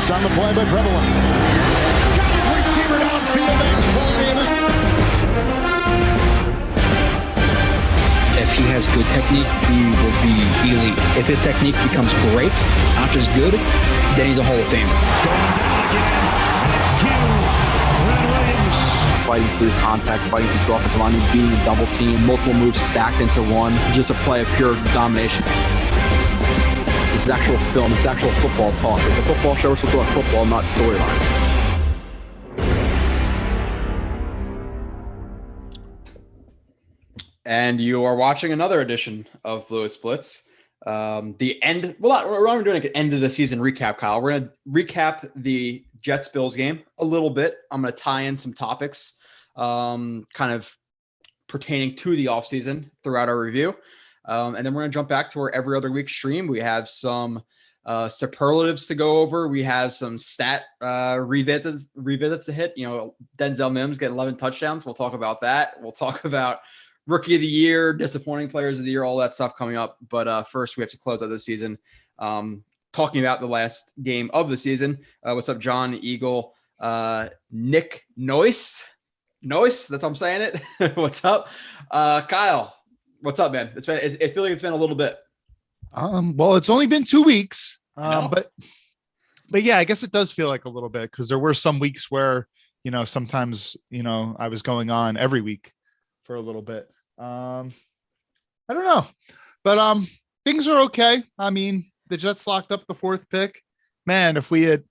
First on the play by Prevalent. Got his receiver downfield. There's Williams. If he has good technique, he will be elite. If his technique becomes great, not just good, then he's a Hall of Famer. Going down again. It's Quinnen Williams. Fighting through contact, fighting through offensive line, being a double team, multiple moves stacked into one, just a play of pure domination. This is actual film, this is actual football talk. It's a football show, we're supposed to talk football, not storylines. And you are watching another edition of Blewett Blitz. The end, well, we're not doing an end of the season recap, Kyle. We're going to recap the Jets-Bills game a little bit. I'm going to tie in some topics kind of pertaining to the offseason throughout our review. And then we're going to jump back to our every other week stream. We have some superlatives to go over. We have some stat revisits to hit. You know, Denzel Mims getting 11 touchdowns. We'll talk about that. We'll talk about Rookie of the Year, disappointing players of the year, all that stuff coming up. But first, we have to close out the season talking about the last game of the season. What's up, John, Eagle, Nick Noyce? Noyce, that's how I'm saying it. What's up? Kyle, what's up, man? It feels like it's been a little bit. Well, it's only been 2 weeks. But yeah, I guess it does feel like a little bit because there were some weeks where, you know, sometimes, you know, I was going on every week for a little bit. I don't know, but things are okay. I mean, the Jets locked up the 4th pick. Man, if we had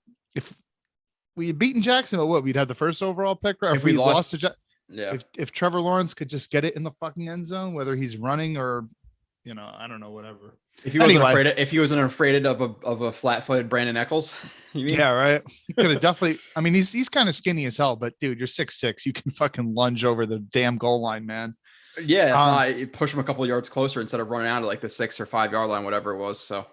beaten Jacksonville, we'd have the 1st overall pick. Right? If we lost to if Trevor Lawrence could just get it in the fucking end zone, whether he's running or, you know, I don't know, whatever. If he wasn't afraid of a flat-footed Brandon Eccles, you mean? Yeah, right. He could have definitely. I mean, he's kind of skinny as hell, but dude, you're 6'6". You can fucking lunge over the damn goal line, man. Yeah, push him a couple of yards closer instead of running out of like the 6 or 5 yard line, whatever it was. So,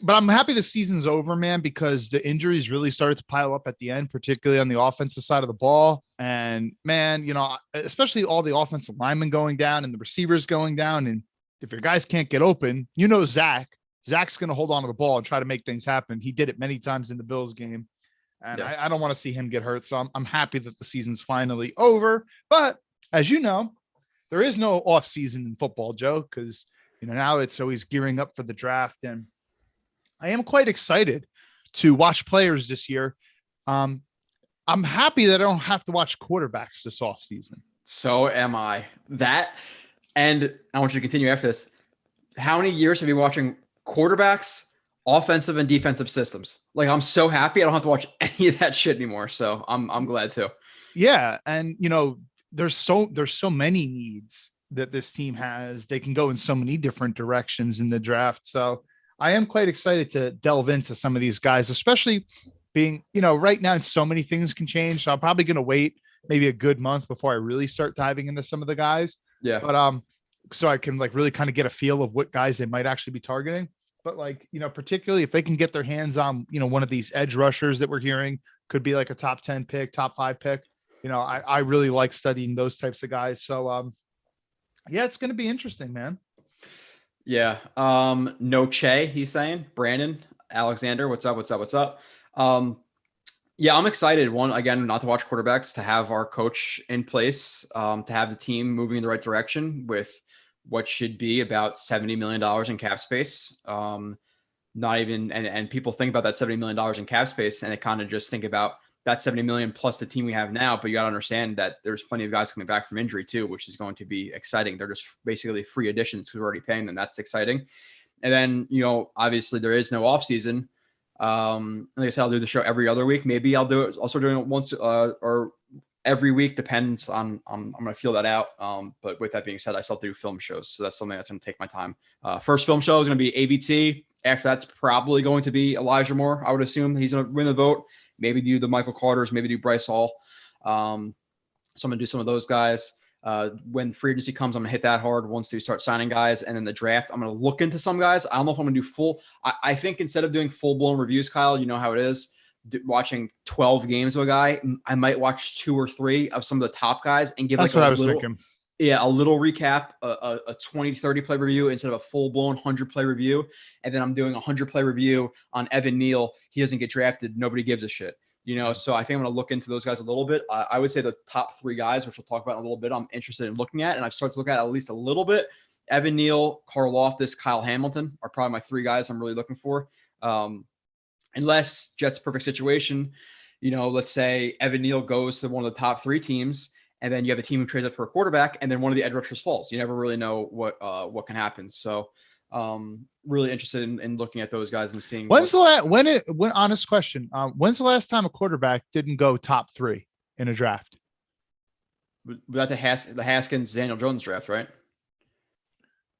but I'm happy the season's over, man, because the injuries really started to pile up at the end, particularly on the offensive side of the ball. And man, you know, especially all the offensive linemen going down and the receivers going down, and if your guys can't get open, you know, Zach's going to hold on to the ball and try to make things happen. He did it many times in the Bills game. And yeah. I don't want to see him get hurt. So I'm happy that the season's finally over. But as you know, there is no off season in football, Joe, because, you know, now it's always gearing up for the draft. And I am quite excited to watch players this year. I'm happy that I don't have to watch quarterbacks this off season. So am I. And I want you to continue after this. How many years have you been watching quarterbacks, offensive and defensive systems? Like, I'm so happy I don't have to watch any of that shit anymore. So I'm glad too. Yeah. And you know, there's so many needs that this team has. They can go in so many different directions in the draft. So I am quite excited to delve into some of these guys, especially being, you know, right now so many things can change. So I'm probably going to wait maybe a good month before I really start diving into some of the guys. Yeah. But so I can like really kind of get a feel of what guys they might actually be targeting. But like, you know, particularly if they can get their hands on, you know, one of these edge rushers that we're hearing could be like a top 10 pick, top 5 pick. You know, I really like studying those types of guys. So yeah, it's going to be interesting, man. Yeah. No Che, he's saying. Brandon Alexander, what's up? Yeah, I'm excited. One, again, not to watch quarterbacks, to have our coach in place, to have the team moving in the right direction with what should be about $70 million in cap space. Not even, and people think about that $70 million in cap space, and they kind of just think about that $70 million plus the team we have now. But you got to understand that there's plenty of guys coming back from injury too, which is going to be exciting. They're just basically free additions because we're already paying them. That's exciting. And then, you know, obviously there is no offseason. Like I said, I'll do the show every other week. Maybe I'll do it. I'll start doing it once or every week. Depends on, I'm going to feel that out. But with that being said, I still do film shows. So that's something that's going to take my time. First film show is going to be ABT. After that's probably going to be Elijah Moore. I would assume he's going to win the vote. Maybe do the Michael Carters, maybe do Bryce Hall. So I'm going to do some of those guys. When free agency comes, I'm going to hit that hard once we start signing guys. And then the draft, I'm going to look into some guys. I don't know if I'm going to do full. I think instead of doing full-blown reviews, Kyle, you know how it is, watching 12 games of a guy, I might watch 2 or 3 of some of the top guys and give That's like what a I was little, thinking. Yeah, a little recap, a 20, 30 play review instead of a full blown 100 play review. And then I'm doing a 100 play review on Evan Neal. He doesn't get drafted. Nobody gives a shit. So I think I'm going to look into those guys a little bit. I would say the top 3 guys, which we'll talk about in a little bit, I'm interested in looking at. And I've started to look at least a little bit. Evan Neal, Karlaftis, Kyle Hamilton are probably my 3 guys I'm really looking for. Unless Jets perfect situation, let's say Evan Neal goes to one of the top 3 teams, and then you have a team who trades up for a quarterback, and then one of the edge rushers falls. You never really know what can happen. So really interested in looking at those guys and seeing. Honest question. When's the last time a quarterback didn't go top 3 in a draft? That's the Haskins Daniel Jones draft, right?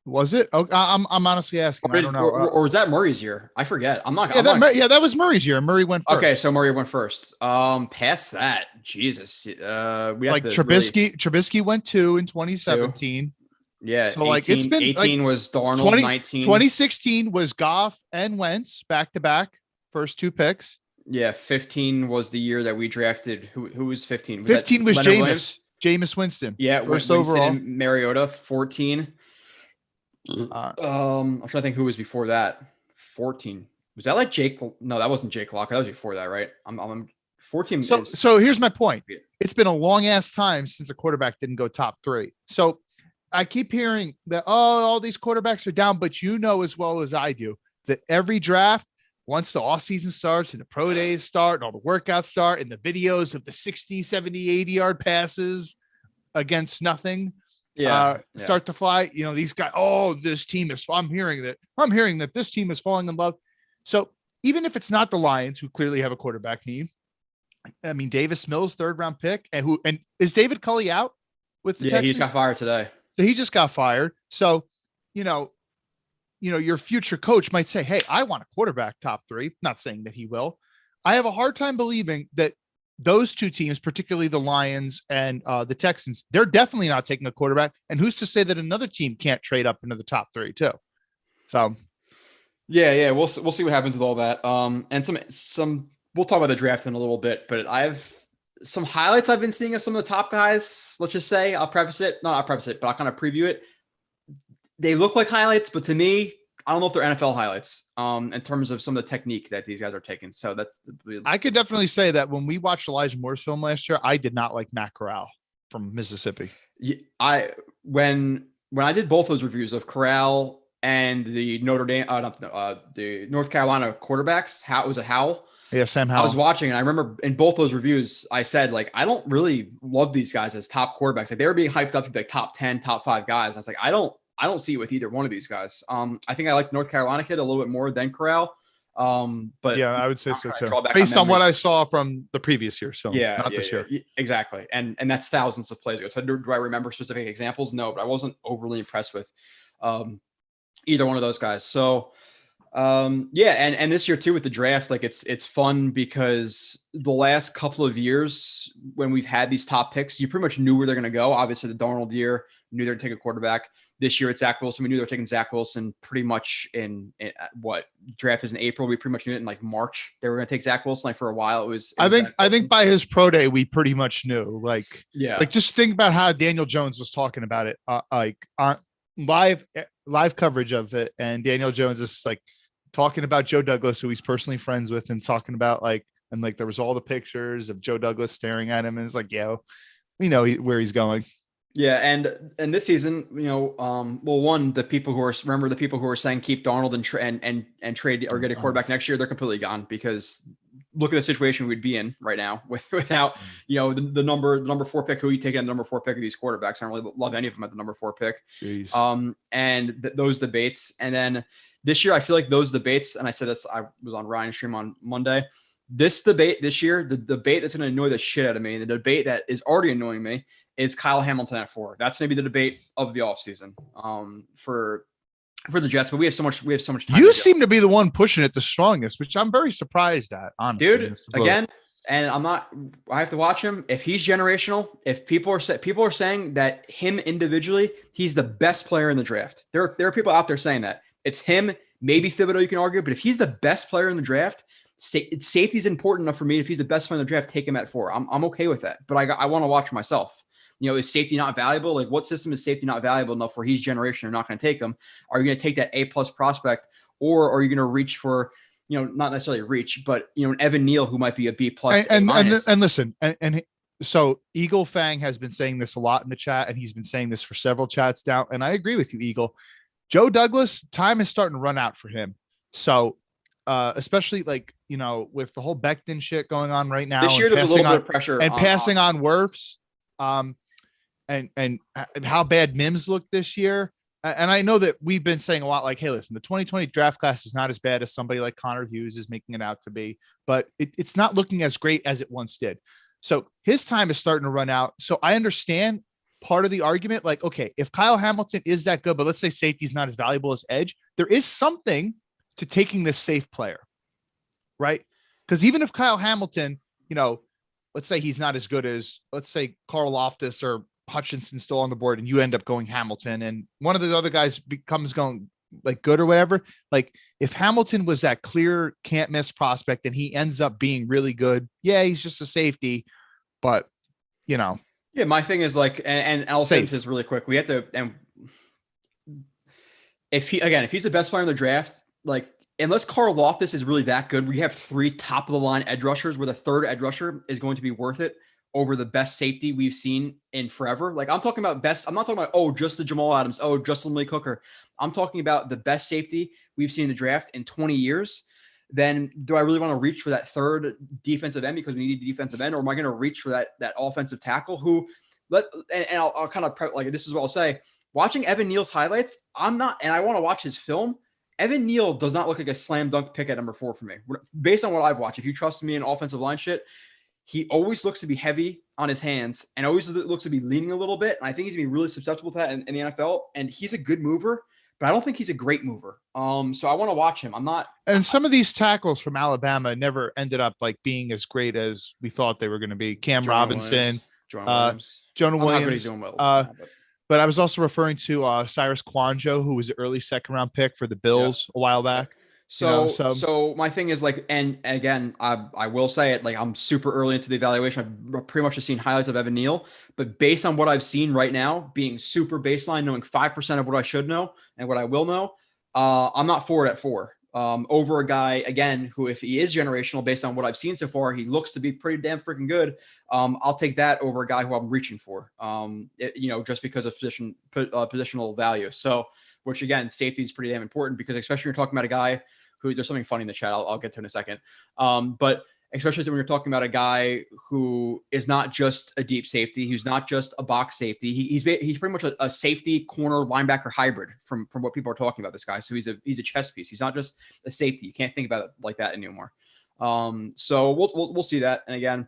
Was it? Oh, I'm honestly asking. I don't know. Or was that Murray's year? I forget. That was Murray's year. Murray went first. Okay, so Murray went first. Past that, Jesus. We like Trubisky went 2 in 2017. Yeah. So 18, it's been 18 was Darnold. 19. 2016 was Goff and Wentz back to back. First 2 picks. Yeah. 15 was the year that we drafted. Who was 15? 15 was Jameis Winston. Yeah. First Winston overall. And Mariota. 14. I'm trying to think who was before that. 14. Was that like Jake? No, that wasn't Jake Lock. That was before that, right? I'm 14. So here's my point. It's been a long ass time since a quarterback didn't go top 3. So I keep hearing that, all these quarterbacks are down, but as well as I do that every draft, once the offseason starts and the pro days start and all the workouts start and the videos of the 60, 70, 80 yard passes against nothing, start to fly. These guys, this team is, I'm hearing that this team is falling in love. So even if it's not the Lions, who clearly have a quarterback need, I mean, Davis Mills, 3rd round pick, and is David Culley out with the Texans? He just got fired today. So he just got fired. So, your future coach might say, hey, I want a quarterback top 3. Not saying that he will. I have a hard time believing that those 2 teams, particularly the Lions and the Texans, they're definitely not taking a quarterback. And who's to say that another team can't trade up into the top 3 too? So, yeah, we'll see what happens with all that. And some we'll talk about the draft in a little bit, but I have some highlights I've been seeing of some of the top guys. Let's just say I'll kind of preview it. They look like highlights, but to me, I don't know if they're NFL highlights in terms of some of the technique that these guys are taking. So I could definitely say that when we watched Elijah Moore's film last year, I did not like Matt Corral from Mississippi. When I did both those reviews of Corral and the the North Carolina quarterbacks, Howell. Yeah, Sam Howell. I was watching, and I remember in both those reviews, I said, I don't really love these guys as top quarterbacks. Like, they were being hyped up to be top 10, top 5 guys. I was like, I don't see it with either one of these guys. I think I like North Carolina kid a little bit more than Corral. But yeah, I would say so too. Based on what I saw from the previous year. So this year. Exactly. And that's thousands of plays ago. So do I remember specific examples? No, but I wasn't overly impressed with either one of those guys. So and this year too with the draft, it's fun because the last couple of years when we've had these top picks, you pretty much knew where they're going to go. Obviously the Darnold year, knew they're going to take a quarterback. This year it's Zach Wilson. We knew they were taking Zach Wilson pretty much in what draft is in April. We pretty much knew it in March they were going to take Zach Wilson. For a while it was. I think by his pro day we pretty much knew. Just think about how Daniel Jones was talking about it, on live coverage of it, and Daniel Jones is talking about Joe Douglas, who he's personally friends with, and talking about there was all the pictures of Joe Douglas staring at him, and it's we know where he's going. Yeah, and this season, the people who are saying keep Darnold and trade or get a quarterback next year, they're completely gone, because look at the situation we'd be in right now without the number 4 pick. Who you taking at the number 4 pick of these quarterbacks? I don't really love any of them at the number 4 pick. Jeez. And those debates, and then this year I feel like those debates, and I said this, I was on Ryan's stream on Monday. This debate this year, the debate that's going to annoy the shit out of me, and the debate that is already annoying me, is Kyle Hamilton at 4. That's going to be the debate of the offseason for the Jets. But we have so much time. You seem to be the one pushing it the strongest, which I'm very surprised at, honestly. Dude, again, and I have to watch him. If he's generational, if people are saying that him individually, he's the best player in the draft. There are people out there saying that. It's him, maybe Thibodeau, you can argue, but if he's the best player in the draft, safety is important enough for me. If he's the best player in the draft, take him at 4. I'm okay with that. But I want to watch myself. Is safety not valuable? Like, what system is safety not valuable enough where he's generation or not going to take him? Are you going to take that A+ prospect, or are you going to reach for, not necessarily reach, but an Evan Neal who might be a B+, and A-. listen, so Eagle Fang has been saying this a lot in the chat, and he's been saying this for several chats now, and I agree with you, Eagle. Joe Douglas, time is starting to run out for him. So especially with the whole Becton shit going on right now. This year there's a little bit of pressure and passing on Wirfs, and how bad Mims looked this year. And I know that we've been saying a lot like, hey, listen, the 2020 draft class is not as bad as somebody like Connor Hughes is making it out to be, but it's not looking as great as it once did. So his time is starting to run out. So I understand part of the argument. Like, okay, if Kyle Hamilton is that good, but let's say safety is not as valuable as edge, there is something to taking this safe player, right? Because even if Kyle Hamilton, let's say he's not as good as, let's say, Carl Loftus or Hutchinson still on the board, and you end up going Hamilton, and one of the other guys becomes going like good or whatever. Like, if Hamilton was that clear can't miss prospect and he ends up being really good, yeah, he's just a safety, but yeah, my thing is like, and elephant is really quick. We have to, and if he's the best player in the draft, like, unless Carl Loftus is really that good, we have 3 top of the line edge rushers where the third edge rusher is going to be worth it over the best safety we've seen in forever. Like, I'm talking about best. I'm not talking about, just the Jamal Adams. Just the Malik Hooker. I'm talking about the best safety we've seen in the draft in 20 years. Then do I really want to reach for that third defensive end because we need a defensive end, or am I going to reach for that offensive tackle who I'll kind of like, this is what I'll say. Watching Evan Neal's highlights, I'm not, and I want to watch his film. Evan Neal does not look like a slam dunk pick at number 4 for me. Based on what I've watched, if you trust me in offensive line shit, he always looks to be heavy on his hands and always looks to be leaning a little bit. And I think he's going to be really susceptible to that in the NFL. And he's a good mover, but I don't think he's a great mover. So I want to watch him. I'm not. And some of these tackles from Alabama never ended up like being as great as we thought they were going to be. Cam Robinson, Jonah Williams. But I was also referring to Cyrus Kwanjo, who was the early second round pick for the Bills a while back. So my thing is like, and again, I will say it, like, I'm super early into the evaluation. I've pretty much just seen highlights of Evan Neal, but based on what I've seen right now, being super baseline, knowing 5% of what I should know and what I will know, I'm not for it at 4. Over a guy, again, who, if he is generational, based on what I've seen so far, he looks to be pretty damn freaking good. I'll take that over a guy who I'm reaching for, just because of positional value. So, which again, safety is pretty damn important because especially when you're talking about a guy who, there's something funny in the chat, I'll get to in a second. But especially when you're talking about a guy who is not just a deep safety, who's not just a box safety. He's pretty much a safety corner linebacker hybrid from what people are talking about this guy. So he's a chess piece. He's not just a safety. You can't think about it like that anymore. So we'll see that. And again,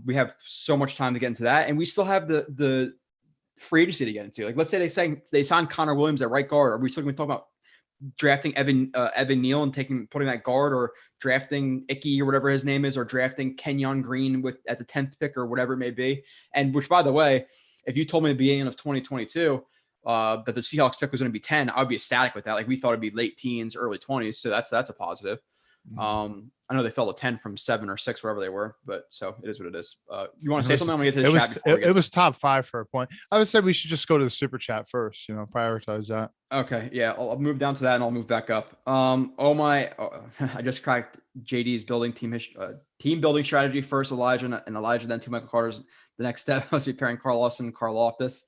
we have so much time to get into that, and we still have the free agency to get into. Like, let's say they signed Connor Williams at right guard. Are we still going to talk about drafting Evan Neal and putting that guard, or drafting Icky or whatever his name is, or drafting Kenyon Green at the 10th pick or whatever it may be? And which, by the way, if you told me at the beginning of 2022 that the Seahawks pick was going to be 10, I would be ecstatic with that. Like, we thought it'd be late teens, early 20s. So that's a positive. I know they fell to 10 from 7 or 6, wherever they were, but so it is what it is. You want to say something? I'm going to get to the chat. It was top 5 for a point. I would say we should just go to the super chat first, prioritize that. Okay. Yeah. I'll move down to that and I'll move back up. I just cracked JD's building team building strategy first, Elijah, and Elijah, then 2 Michael Carter's. The next step must be pairing Carl Lawson and Carl Loftus.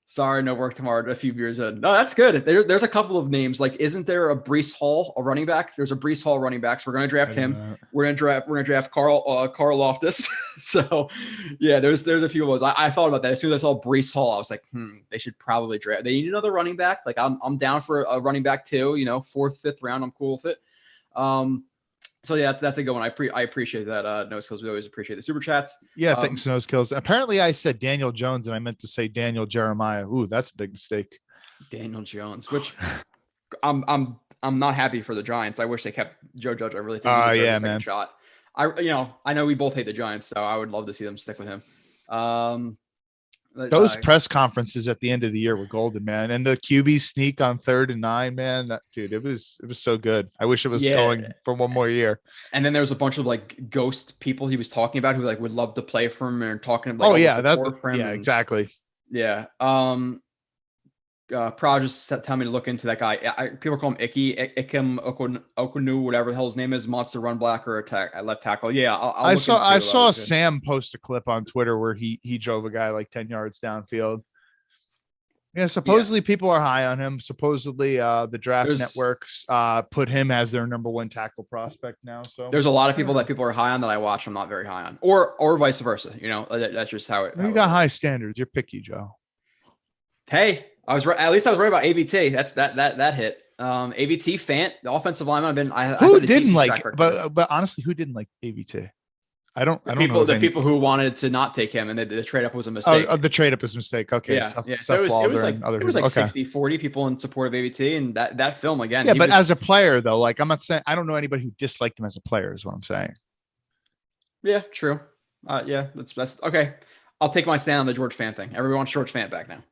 Sorry, no work tomorrow. A few beers in. No, that's good. There's a couple of names. Like, isn't there a Breece Hall, a running back? There's a Breece Hall running back. So we're going to draft him. We're going to draft Carl Loftus. So yeah, there's a few of those. I thought about that as soon as I saw Breece Hall. I was like, they should probably draft. They need another running back. Like, I'm down for a running back too. 4th, 5th round. I'm cool with it. So yeah, that's a good one. I appreciate that. No Skills. We always appreciate the super chats. Yeah, thanks, No Skills. Apparently, I said Daniel Jones, and I meant to say Daniel Jeremiah. Ooh, that's a big mistake. Daniel Jones, which I'm not happy for the Giants. I wish they kept Joe Judge. I really think he deserves a second shot. I know we both hate the Giants, so I would love to see them stick with him. Those press conferences at the end of the year were golden, man. And the QB sneak on 3rd and 9, man, dude, it was so good. I wish it was going for one more year. And then there was a bunch of like ghost people he was talking about who like would love to play for him and talking about exactly. Yeah. Probably just tell me to look into that guy. People call him Ikem Okunu, whatever the hell his name is, monster run blocker or left tackle. Yeah, I saw Sam post a clip on Twitter where he drove a guy like 10 yards downfield. Yeah, supposedly people are high on him. Supposedly the draft networks put him as their number 1 tackle prospect now. So there's a lot of people that people are high on that I watch. I'm not very high on, or vice versa. You know, that's just how it. You got high standards. You're picky, Joe. Hey, I was right. At least I was right about AVT. That hit. AVT Fant, the offensive lineman. Who didn't like? But honestly, who didn't like AVT? I don't know. The people who wanted to not take him and the trade up was a mistake. The trade up is a mistake. Okay. Yeah. So it was like 60-40 people in support of AVT, and that film again. Yeah, but as a player though, like I'm not saying I don't know anybody who disliked him as a player. Is what I'm saying. Yeah, true. Yeah, that's okay. I'll take my stand on the George Fant thing. Everyone wants George Fant back now.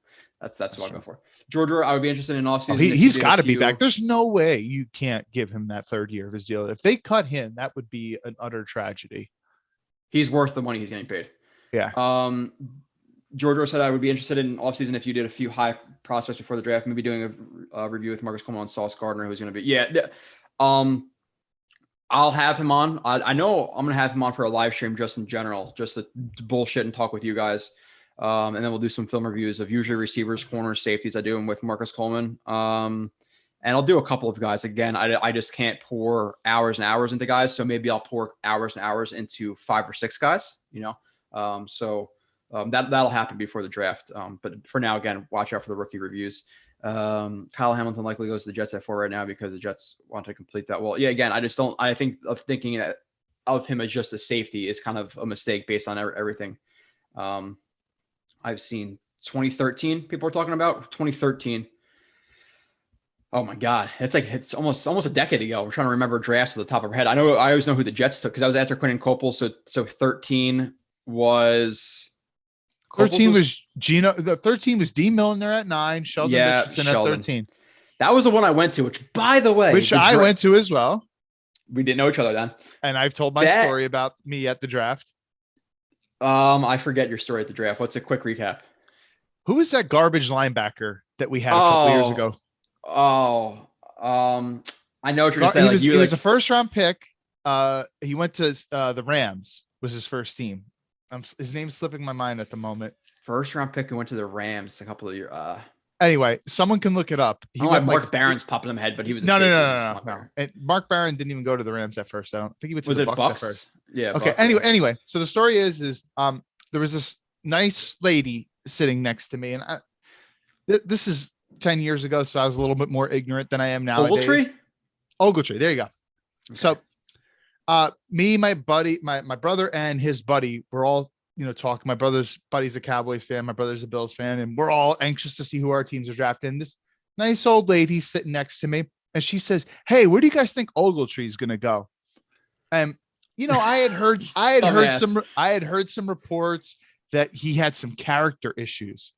That's what I'm going for. Georgia, I would be interested in offseason. He's got to be back. There's no way you can't give him that 3rd year of his deal. If they cut him, that would be an utter tragedy. He's worth the money he's getting paid. Yeah. Georgia said I would be interested in offseason if you did a few high prospects before the draft, maybe doing a review with Marcus Coleman on Sauce Gardner, who's going to be. Yeah. I'll have him on. I know I'm going to have him on for a live stream just in general, just to bullshit and talk with you guys. And then we'll do some film reviews of usually receivers, corners, safeties. I do them with Marcus Coleman. And I'll do a couple of guys. Again, I just can't pour hours and hours into guys. So maybe I'll pour hours and hours into 5 or 6 guys, you know? That'll happen before the draft. But for now, again, watch out for the rookie reviews. Kyle Hamilton likely goes to the Jets at 4 right now because the Jets want to complete that. Well, yeah, again, I think of thinking of him as just a safety is kind of a mistake based on everything. I've seen 2013 people are talking about 2013. Oh my God. It's almost a decade ago. We're trying to remember drafts at the top of our head. I always know who the Jets took because I was after Quinnen Copel. So 13 was 13 was Gino. The 13 was D Milliner at 9. Sheldon Richardson at 13. That was the one I went to, which by the way, I went to as well. We didn't know each other then. And I've told my story about me at the draft. I forget your story at the draft. What's a quick recap? Who was that garbage linebacker that we had a couple years ago? I know what you're saying. He was a 1st round pick. He went to the Rams. Was his first team. His name's slipping my mind at the moment. 1st round pick and went to the Rams a couple of years. Anyway, someone can look it up. He went Mark Barron's popping in my head, but he was no. And Mark Barron didn't even go to the Rams at first. I don't think he went to the Bucks at first. Yeah. Okay. Bucks, anyway. So the story is there was this nice lady sitting next to me, and this is 10 years ago, so I was a little bit more ignorant than I am nowadays. Ogletree. There you go. Okay. So, me, my buddy, my brother, and his buddy were all talking. My brother's buddy's a Cowboys fan. My brother's a Bills fan, and we're all anxious to see who our teams are drafting. This nice old lady sitting next to me, and she says, "Hey, where do you guys think Ogletree is going to go?" And I had heard some reports that he had some character issues.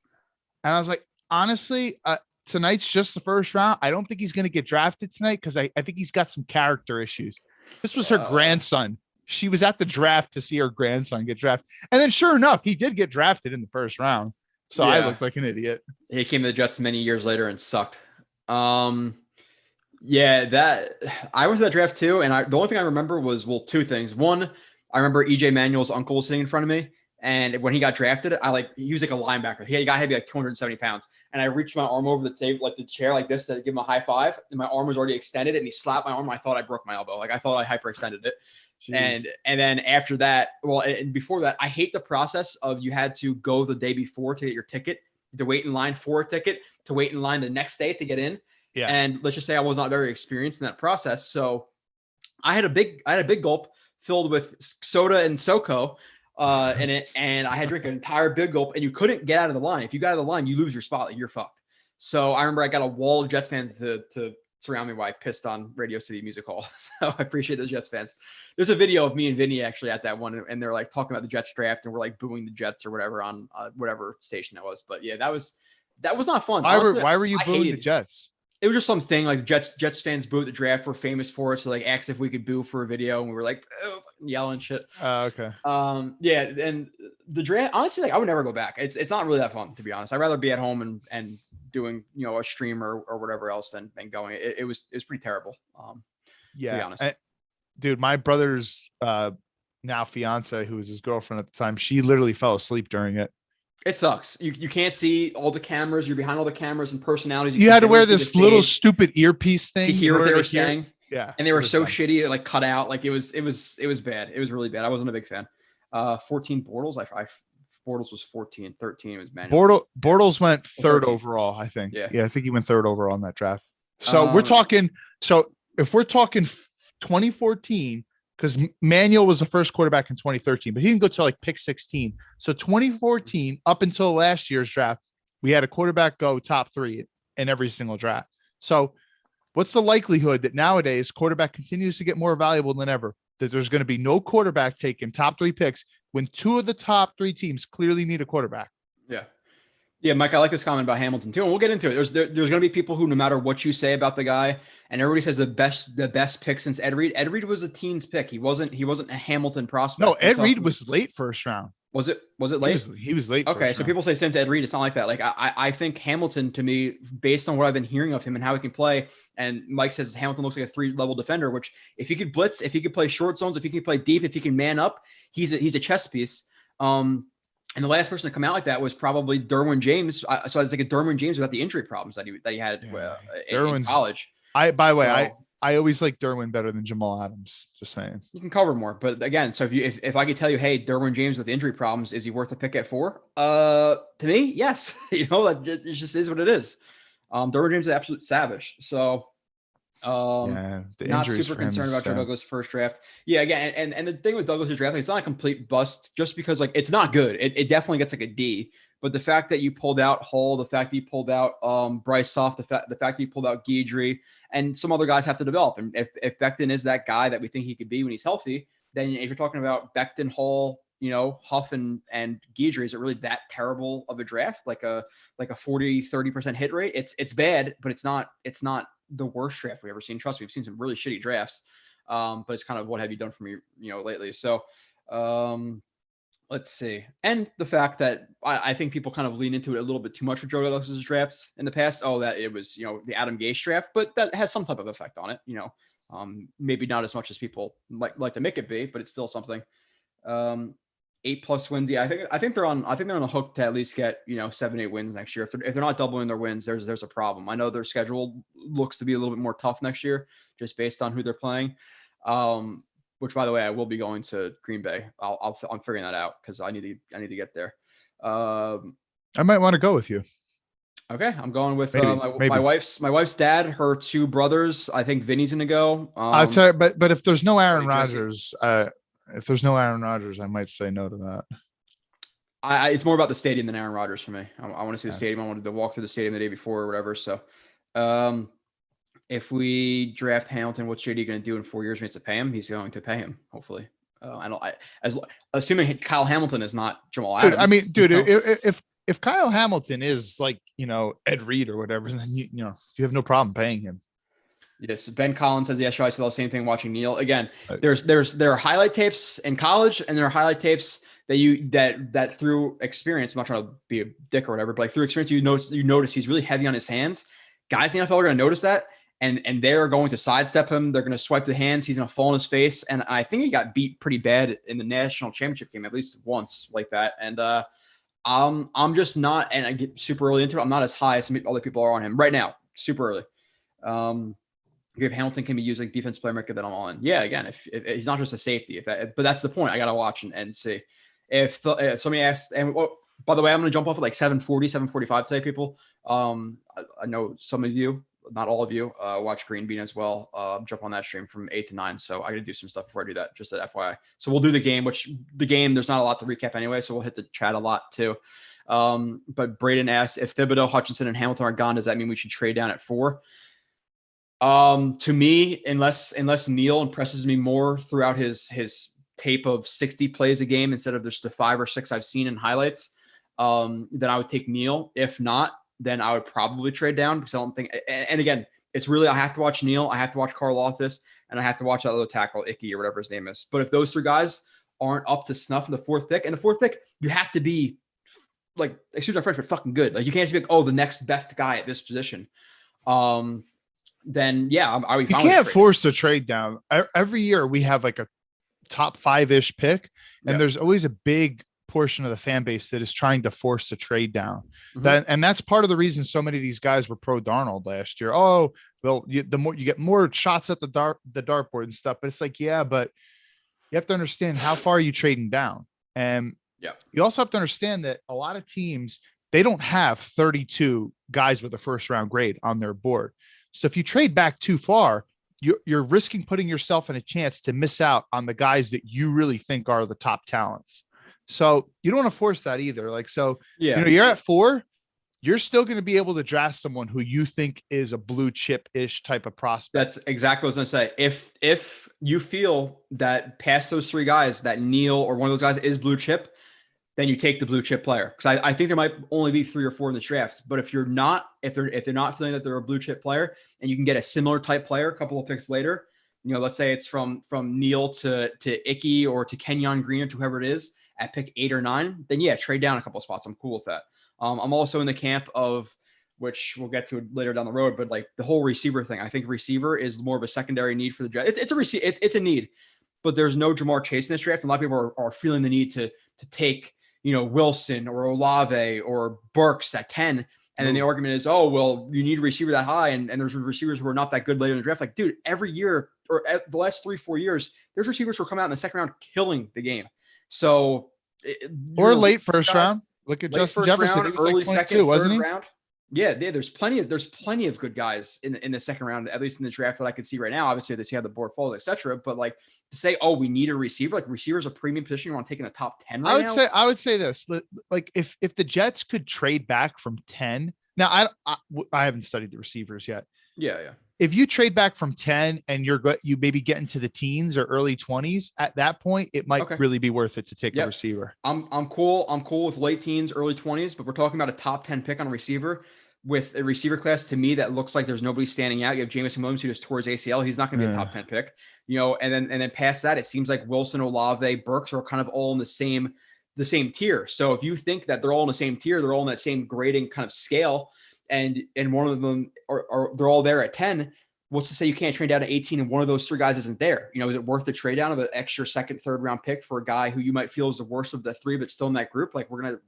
And I was like, honestly, tonight's just the 1st round. I don't think he's going to get drafted tonight because I think he's got some character issues. This was her grandson. She was at the draft to see her grandson get drafted. And then sure enough, he did get drafted in the 1st round. So I looked like an idiot. He came to the Jets many years later and sucked. Yeah, that I was at that draft too. And the only thing I remember was, 2 things. One, I remember EJ Manuel's uncle was sitting in front of me. And when he got drafted, he was like a linebacker. The guy had to be like 270 pounds. And I reached my arm over the table, like the chair like this to give him a high five. And my arm was already extended and he slapped my arm. And I thought I broke my elbow. Like I thought I hyperextended it. Jeez. And then after that, and before that, I hate the process of you had to go the day before to get your ticket, to wait in line for a ticket, to wait in line the next day to get in. Yeah. And let's just say I was not very experienced in that process. So I had a big gulp filled with soda and SoCo in it, and I had to drink an entire big gulp, and you couldn't get out of the line. If you got out of the line, you lose your spot. Like you're fucked. So I remember I got a wall of Jets fans to surround me while I pissed on Radio City Music Hall. So I appreciate those Jets fans. There's a video of me and Vinny actually at that one, and they're like talking about the Jets draft, and we're like booing the Jets or whatever on whatever station that was. But yeah, that was not fun. Why were you booing the Jets? It was just something like Jets fans boo at the draft. We're famous for it. So like asked if we could boo for a video, and we were like yelling shit. Okay. Yeah, and the draft, honestly, like I would never go back. It's not really that fun, to be honest. I'd rather be at home and doing, you know, a stream or whatever else than going. It was pretty terrible. Yeah. To be honest. Dude, my brother's now fiance, who was his girlfriend at the time, she literally fell asleep during it. It sucks. You can't see all the cameras. You're behind all the cameras and personalities. You had to wear this little stupid earpiece thing to hear what they were saying. Yeah. And they were so shitty, like cut out. Like it was bad. It was really bad. I wasn't a big fan. 14 Bortles. Bortles was 14, 13 was manual. Bortles went third overall, I think. Yeah, I think he went third overall in that draft. So if we're talking 2014, because Manuel was the first quarterback in 2013, but he didn't go to like pick 16. So 2014 up until last year's draft, we had a quarterback go top 3 in every single draft. So what's the likelihood that nowadays quarterback continues to get more valuable than ever, that there's going to be no quarterback taking top 3 picks when 2 of the top 3 teams clearly need a quarterback? Yeah, Mike, I like this comment about Hamilton too, and we'll get into it. There's going to be people who, no matter what you say about the guy, and everybody says the best pick since Ed Reed. Ed Reed was a teens pick. He wasn't a Hamilton prospect. No, Ed Reed was late first round. Was it late? He was late. Okay, so people say since Ed Reed, it's not like that. Like I think Hamilton, to me, based on what I've been hearing of him and how he can play, and Mike says Hamilton looks like a 3-level defender, which if he could blitz, if he could play short zones, if he can play deep, if he can man up, he's a chess piece. And the last person to come out like that was probably Derwin James. So I was like a Derwin James without the injury problems that he had in college. I always like Derwin better than Jamal Adams. Just saying. You can cover more, but again, so if I could tell you, hey, Derwin James with injury problems, is he worth a pick at 4? To me, yes. You know, it just is what it is. Derwin James is an absolute savage. So. Not super concerned about Joe Douglas' first draft. Yeah, again, and the thing with Douglas' draft, it's not a complete bust just because like it's not good. It definitely gets like a D. But the fact that you pulled out Hull, the fact that you pulled out Bryce Soft, the fact that you pulled out Guidry, and some other guys have to develop. And if Becton is that guy that we think he could be when he's healthy, then if you're talking about Becton, Hull, you know, Huff and Guidry, is it really that terrible of a draft? Like a 40-30% hit rate? It's bad, but it's not the worst draft we've ever seen. Trust me, we've seen some really shitty drafts. But it's kind of what have you done for me, you know, lately. So let's see. And the fact that I think people kind of lean into it a little bit too much with Joe Douglas' drafts in the past. Oh, that it was, you know, the Adam Gase draft, but that has some type of effect on it, you know. Maybe not as much as people like to make it be, but it's still something. 8+ wins. Yeah, I think they're on a hook to at least get, you know, 7-8 wins next year. If they're not doubling their wins, there's a problem. I know their schedule looks to be a little bit more tough next year, just based on who they're playing. Which, by the way, I will be going to Green Bay. I'm figuring that out because I need to get there. I might want to go with you. Okay, I'm going with my wife's dad, her 2 brothers. I think Vinny's gonna go. I'll tell you, but if there's no Aaron Rodgers, I might say no to that. It's more about the stadium than Aaron Rodgers for me. I want to see the stadium. I wanted to walk through the stadium the day before or whatever. So, if we draft Hamilton, what's JD going to do in 4 years? When he has to pay him, he's going to pay him. Hopefully, assuming Kyle Hamilton is not Jamal Adams. Dude, I mean, dude, you know? if Kyle Hamilton is like, you know, Ed Reed or whatever, then you have no problem paying him. Yes, Ben Collins says, yeah, sure, I saw the same thing watching Neil. Again, there are highlight tapes in college, and there are highlight tapes that through experience, I'm not trying to be a dick or whatever, but like through experience, you notice he's really heavy on his hands. Guys in the NFL are going to notice that, and they're going to sidestep him. They're going to swipe the hands. He's going to fall on his face. And I think he got beat pretty bad in the national championship game, at least once like that. And I'm just not, and I get super early into it, I'm not as high as some other people are on him right now, super early. If Hamilton can be used like defense playmaker, then I'm on. Yeah, again, if he's not just a safety, but that's the point. I got to watch and see. If somebody asks, and by the way, I'm going to jump off at like 7:40, 7:45 today, people. I know some of you, not all of you, watch Green Bean as well. Jump on that stream from 8 to 9. So I got to do some stuff before I do that, just at FYI. So we'll do the game, there's not a lot to recap anyway. So we'll hit the chat a lot too. But Braden asks, if Thibodeau, Hutchinson, and Hamilton are gone, does that mean we should trade down at 4? To me, unless Neal impresses me more throughout his tape of 60 plays a game instead of just the 5 or 6 I've seen in highlights, then I would take Neal. If not, then I would probably trade down because I don't think. And again, it's really I have to watch Neal, I have to watch Karlaftis, and I have to watch that other tackle, Icky or whatever his name is. But if those 3 guys aren't up to snuff in the 4th pick, and the 4th pick, you have to be like, excuse my French, but fucking good. Like you can't just be like, oh, the next best guy at this position. Then yeah, I would. You can't force a trade down. Every year we have like a top 5-ish pick, and there's always a big portion of the fan base that is trying to force a trade down. And that's part of the reason so many of these guys were pro Darnold last year. Oh, well, the more you get more shots at the dartboard and stuff, but it's like, yeah, but you have to understand how far are you trading down. And you also have to understand that a lot of teams, they don't have 32 guys with a 1st round grade on their board. So if you trade back too far, you're risking putting yourself in a chance to miss out on the guys that you really think are the top talents. So you don't want to force that either. Like, so, you're at 4, you're still going to be able to draft someone who you think is a blue chip-ish type of prospect. That's exactly what I was going to say. If you feel that past those 3 guys, that Neal or one of those guys is blue chip, then you take the blue chip player. Because I think there might only be 3 or 4 in the draft. But if they're not feeling that they're a blue chip player, and you can get a similar type player a couple of picks later, let's say it's from Neal to Icky or to Kenyon Green or to whoever it is at pick 8 or 9, then yeah, trade down a couple of spots. I'm cool with that. I'm also in the camp of, which we'll get to later down the road, but like the whole receiver thing. I think receiver is more of a secondary need for the draft. It's a need, but there's no Jamar Chase in this draft. And a lot of people are feeling the need to take, Wilson or Olave or Burks at 10. And then the argument is, oh, well, you need a receiver that high. And there's receivers who are not that good later in the draft. Like, dude, every year or the last 3-4 years, there's receivers who are coming out in the second round killing the game. So, or late 1st round. Look at Justin Jefferson. Round, he was early like 22, 2nd, wasn't 3rd he? round. Yeah, there's plenty of good guys in the second round, at least in the draft that I can see right now. Obviously, they see how the board falls, etc. But like to say, oh, we need a receiver, like receiver's a premium position. You want to take in the top 10 right now? I would say this, like if the Jets could trade back from 10. Now I haven't studied the receivers yet. Yeah. If you trade back from 10 and you maybe get into the teens or early 20s, at that point, it might really be worth it to take a receiver. I'm cool. I'm cool with late teens, early 20s, but we're talking about a top 10 pick on a receiver with a receiver class to me that looks like there's nobody standing out. You have Jameson Williams who just tore his ACL. He's not going to be a top 10 pick, and then past that, it seems like Wilson, Olave, Burks are kind of all in the same tier. So if you think that they're all in the same tier, they're all in that same grading kind of scale, and one of them are they're all there at 10. What's to say you can't trade down to 18 and one of those 3 guys isn't there? Is it worth the trade down of an extra 2nd, 3rd round pick for a guy who you might feel is the worst of the 3, but still in that group? Like the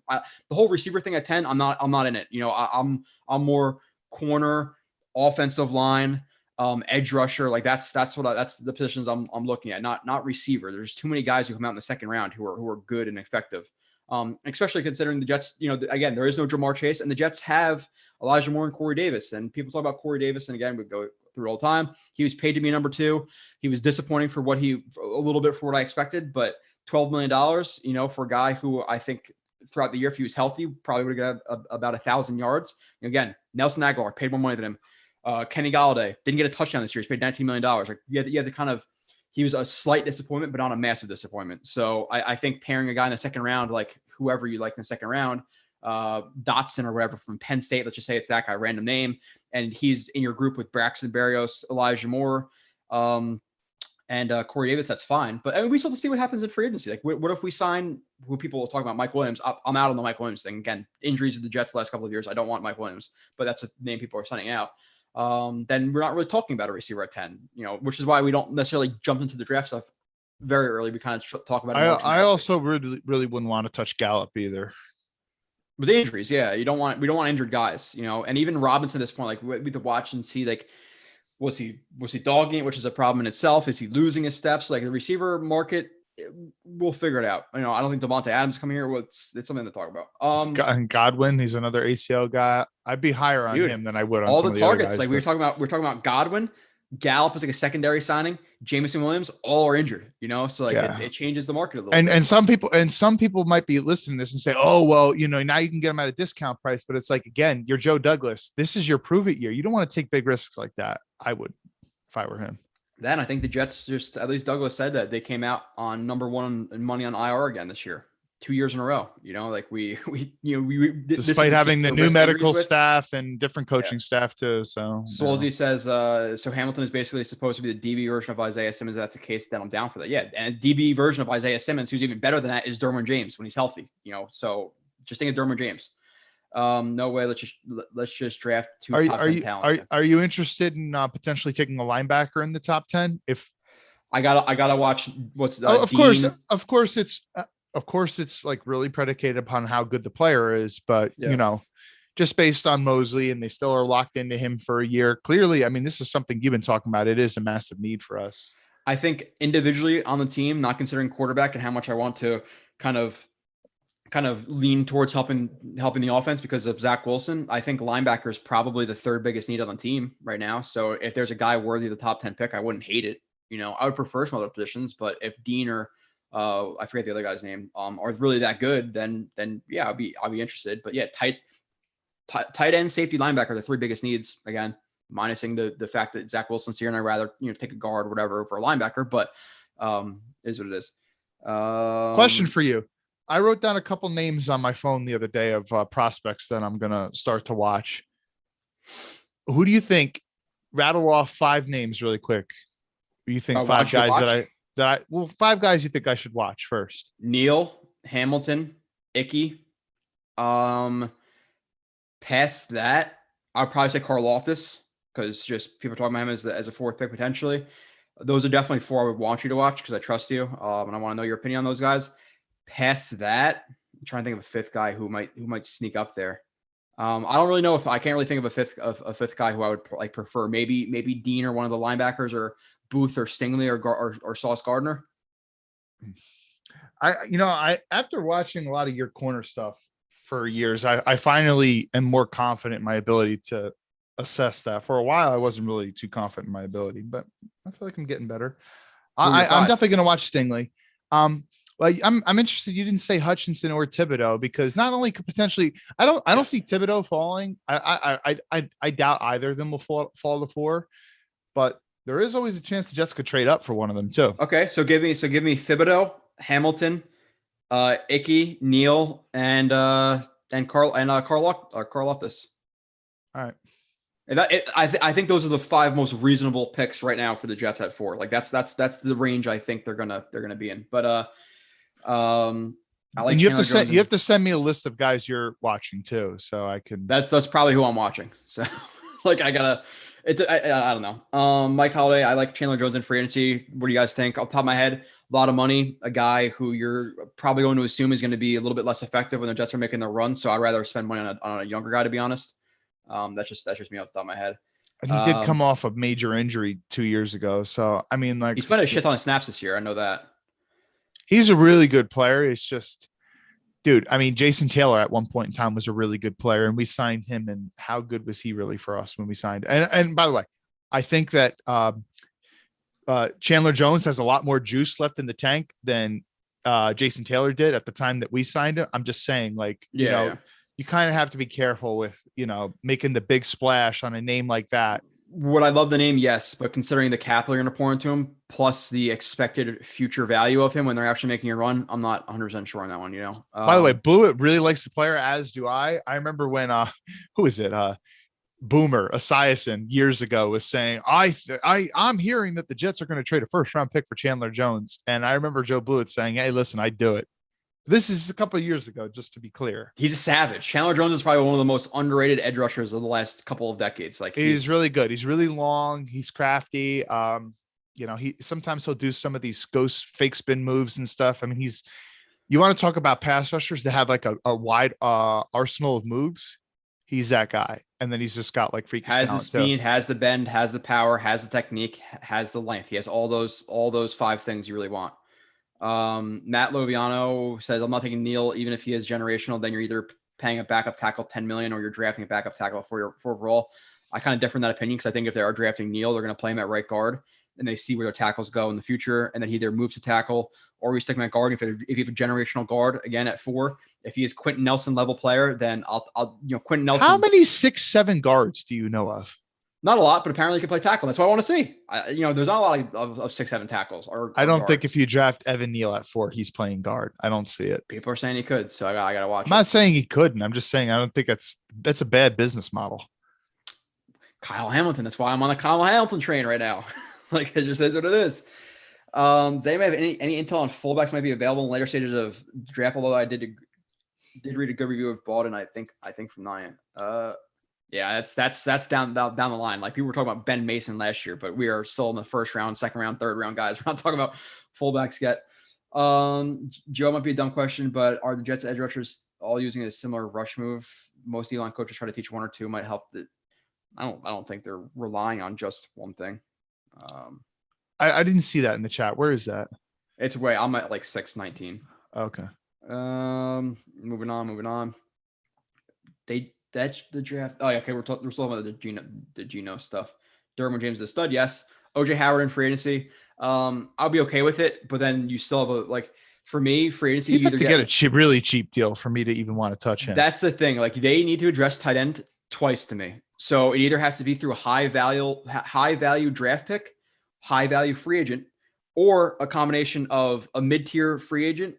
whole receiver thing at 10, I'm not in it. I'm more corner, offensive line, edge rusher. Like that's the positions I'm looking at, not receiver. There's too many guys who come out in the 2nd round who are good and effective. Especially considering the Jets, again, there is no Jamar Chase and the Jets have Elijah Moore and Corey Davis, and people talk about Corey Davis. And again, we go through all the time. He was paid to be number 2. He was disappointing for a little bit for what I expected, but $12 million, for a guy who I think throughout the year, if he was healthy, probably would have got about 1,000 yards. Again, Nelson Aguilar paid more money than him. Kenny Galladay didn't get a touchdown this year. He's paid $19 million. Like you have to kind of, he was a slight disappointment, but not a massive disappointment. So I think pairing a guy in the 2nd round, like whoever you like in the 2nd round, Dotson or whatever from Penn State, let's just say it's that guy, random name, and he's in your group with Braxton Berrios, Elijah Moore, and Corey Davis, that's fine. But I mean, we still have to see what happens in free agency. Like, what if we sign who people will talk about, Mike Williams? I'm out on the Mike Williams thing. Again, injuries to the Jets the last couple of years. I don't want Mike Williams, but that's a name people are signing out. Then we're not really talking about a receiver at 10, which is why we don't necessarily jump into the draft stuff very early. We kind of talk about it. I also really wouldn't want to touch Gallup either. With the injuries, we don't want injured guys, and even Robinson at this point, like we have to watch and see, like, was he dogging it, which is a problem in itself? Is he losing his steps? Like the receiver market, we'll figure it out. I don't think Devontae Adams coming here. It's something to talk about. And Godwin, he's another ACL guy. I'd be higher on him than I would on all some the of targets. Other guys, like we're talking about Godwin. Gallup is like a secondary signing. Jameson Williams, all are injured, so like it changes the market a little bit. And some people might be listening to this and say, oh, well, now you can get them at a discount price, but it's like, again, you're Joe Douglas. This is your prove it year. You don't want to take big risks like that. I would. if I were him. Then I think the Jets just, at least Douglas said that they came out on number one in money on IR again this year, 2 years in a row. Like we despite having the new medical staff and different coaching staff too. So Swolsey says, so Hamilton is basically supposed to be the DB version of Isaiah Simmons. If that's the case, then I'm down for that. Yeah. And DB version of Isaiah Simmons, who's even better than that, is Derwin James when he's healthy, so just think of Derwin James. No way. Let's just draft two top 10 talents. Are you interested in potentially taking a linebacker in the top 10? If I gotta watch what's of course it's like really predicated upon how good the player is, but just based on Mosley, and they still are locked into him for a year. Clearly, I mean, this is something you've been talking about. It is a massive need for us. I think individually on the team, not considering quarterback and how much I want to kind of lean towards helping the offense because of Zach Wilson, I think linebacker is probably the third biggest need on the team right now. So if there's a guy worthy of the top 10 pick, I wouldn't hate it. I would prefer some other positions, but if Dean or I forget the other guy's name, are really that good, then yeah, I'll be interested. But yeah, tight end, safety, linebacker are the three biggest needs. Again, minusing the fact that Zach Wilson's here and I'd rather take a guard, whatever, for a linebacker, but is what it is. Question for you. I wrote down a couple names on my phone the other day of prospects that I'm going to start to watch. Who do you think? Rattle off 5 names really quick. Who do you think 5 guys well, 5 guys you think I should watch first? Neal, Hamilton, Icky. Past that, I'd probably say Karlaftis, because just people talking about him as a 4th pick potentially. Those are definitely 4 I would want you to watch because I trust you, and I want to know your opinion on those guys. Past that, I'm trying to think of a 5th guy who might sneak up there. I don't really know if I can't really think of a fifth guy who I would prefer. Maybe Dean or one of the linebackers, or Booth or Stingley or Sauce Gardner. I after watching a lot of your corner stuff for years, I finally am more confident in my ability to assess that. For a while, I wasn't really too confident in my ability, but I feel like I'm getting better. I'm definitely going to watch Stingley. Well, I'm interested. You didn't say Hutchinson or Thibodeau, because not only could potentially, I don't see Thibodeau falling. I doubt either of them will fall to 4, but there is always a chance the Jets could trade up for one of them too. Okay, so give me Thibodeau, Hamilton, Icky, Neal, and Karlaftis. All right. And I think those are the 5 most reasonable picks right now for the Jets at 4. Like that's the range I think they're gonna be in. But I like. And you have to send me a list of guys you're watching too, so I can. That's probably who I'm watching. So like I don't know. Mike Holiday, I like Chandler Jones in free agency. What do you guys think? Off the top of my head, a lot of money, a guy who you're probably going to assume is going to be a little bit less effective when the Jets are making their run. So I'd rather spend money on a younger guy, to be honest. That's just me off the top of my head. And he did come off a major injury 2 years ago. So, I mean, like, he's played a shit ton of snaps this year. I know that. He's a really good player. It's just, dude, I mean, Jason Taylor at one point in time was a really good player, and we signed him. And how good was he really for us when we signed? And by the way, I think that Chandler Jones has a lot more juice left in the tank than Jason Taylor did at the time that we signed him. I'm just saying, like, you kind of have to be careful with, making the big splash on a name like that. Would I love the name? Yes. But considering the capital you're going to pour into him, plus the expected future value of him when they're actually making a run, I'm not 100% sure on that one, By the way, Blewett really likes the player, as do I. I remember when, who is it? Boomer Esiason years ago was saying, I'm hearing that the Jets are going to trade a 1st-round pick for Chandler Jones. And I remember Joe Blewett saying, hey, listen, I'd do it. This is a couple of years ago, just to be clear. He's a savage. Chandler Jones is probably one of the most underrated edge rushers of the last couple of decades. Like, he's really good. He's really long. He's crafty. He'll do some of these ghost fake spin moves and stuff. I mean, you want to talk about pass rushers that have like a wide arsenal of moves. He's that guy. And then he's just got like freakish talent. Has the speed, has the bend, has the power, has the technique, has the length. He has all those 5 things you really want. Matt Loviano says, I'm not taking Neal, even if he is generational, then you're either paying a backup tackle $10 million or you're drafting a backup tackle for overall. I kind of differ in that opinion, because I think if they are drafting Neal, they're going to play him at right guard and they see where their tackles go in the future. And then he either moves to tackle or we stick him at guard. If you have a generational guard again at 4, if he is Quentin Nelson level player, then I'll Quentin Nelson. How many 6'7" guards do you know of? Not a lot, but apparently he can play tackle. That's what I want to see. There's not a lot of 6'7" tackles. I don't think if you draft Evan Neal at 4, he's playing guard. I don't see it. People are saying he could, so I got to watch. I'm not saying he couldn't. I'm just saying I don't think that's a bad business model. Kyle Hamilton. That's why I'm on the Kyle Hamilton train right now. Like, it just is what it is. Does anybody have any intel on fullbacks might be available in later stages of draft? Although I did read a good review of Baldwin, I think from Nyan. Yeah, that's down the line. Like, people were talking about Ben Mason last year, but we are still in the first round, second round, third round guys. We're not talking about fullbacks yet. Joe, might be a dumb question, but are the Jets edge rushers all using a similar rush move? Most D-line coaches try to teach one or two, might help. I don't think they're relying on just one thing. I didn't see that in the chat. Where is that? It's way. I'm at like 619. Okay. Moving on. That's the draft. Oh yeah, okay. We're still talking about the Geno stuff. Derwin James is a stud. Yes. OJ Howard in free agency. I'll be okay with it, but then you still have for me, free agency. You have to get a really cheap deal for me to even want to touch him. That's the thing. Like, they need to address tight end twice to me. So it either has to be through a high value draft pick, high value free agent, or a combination of a mid-tier free agent,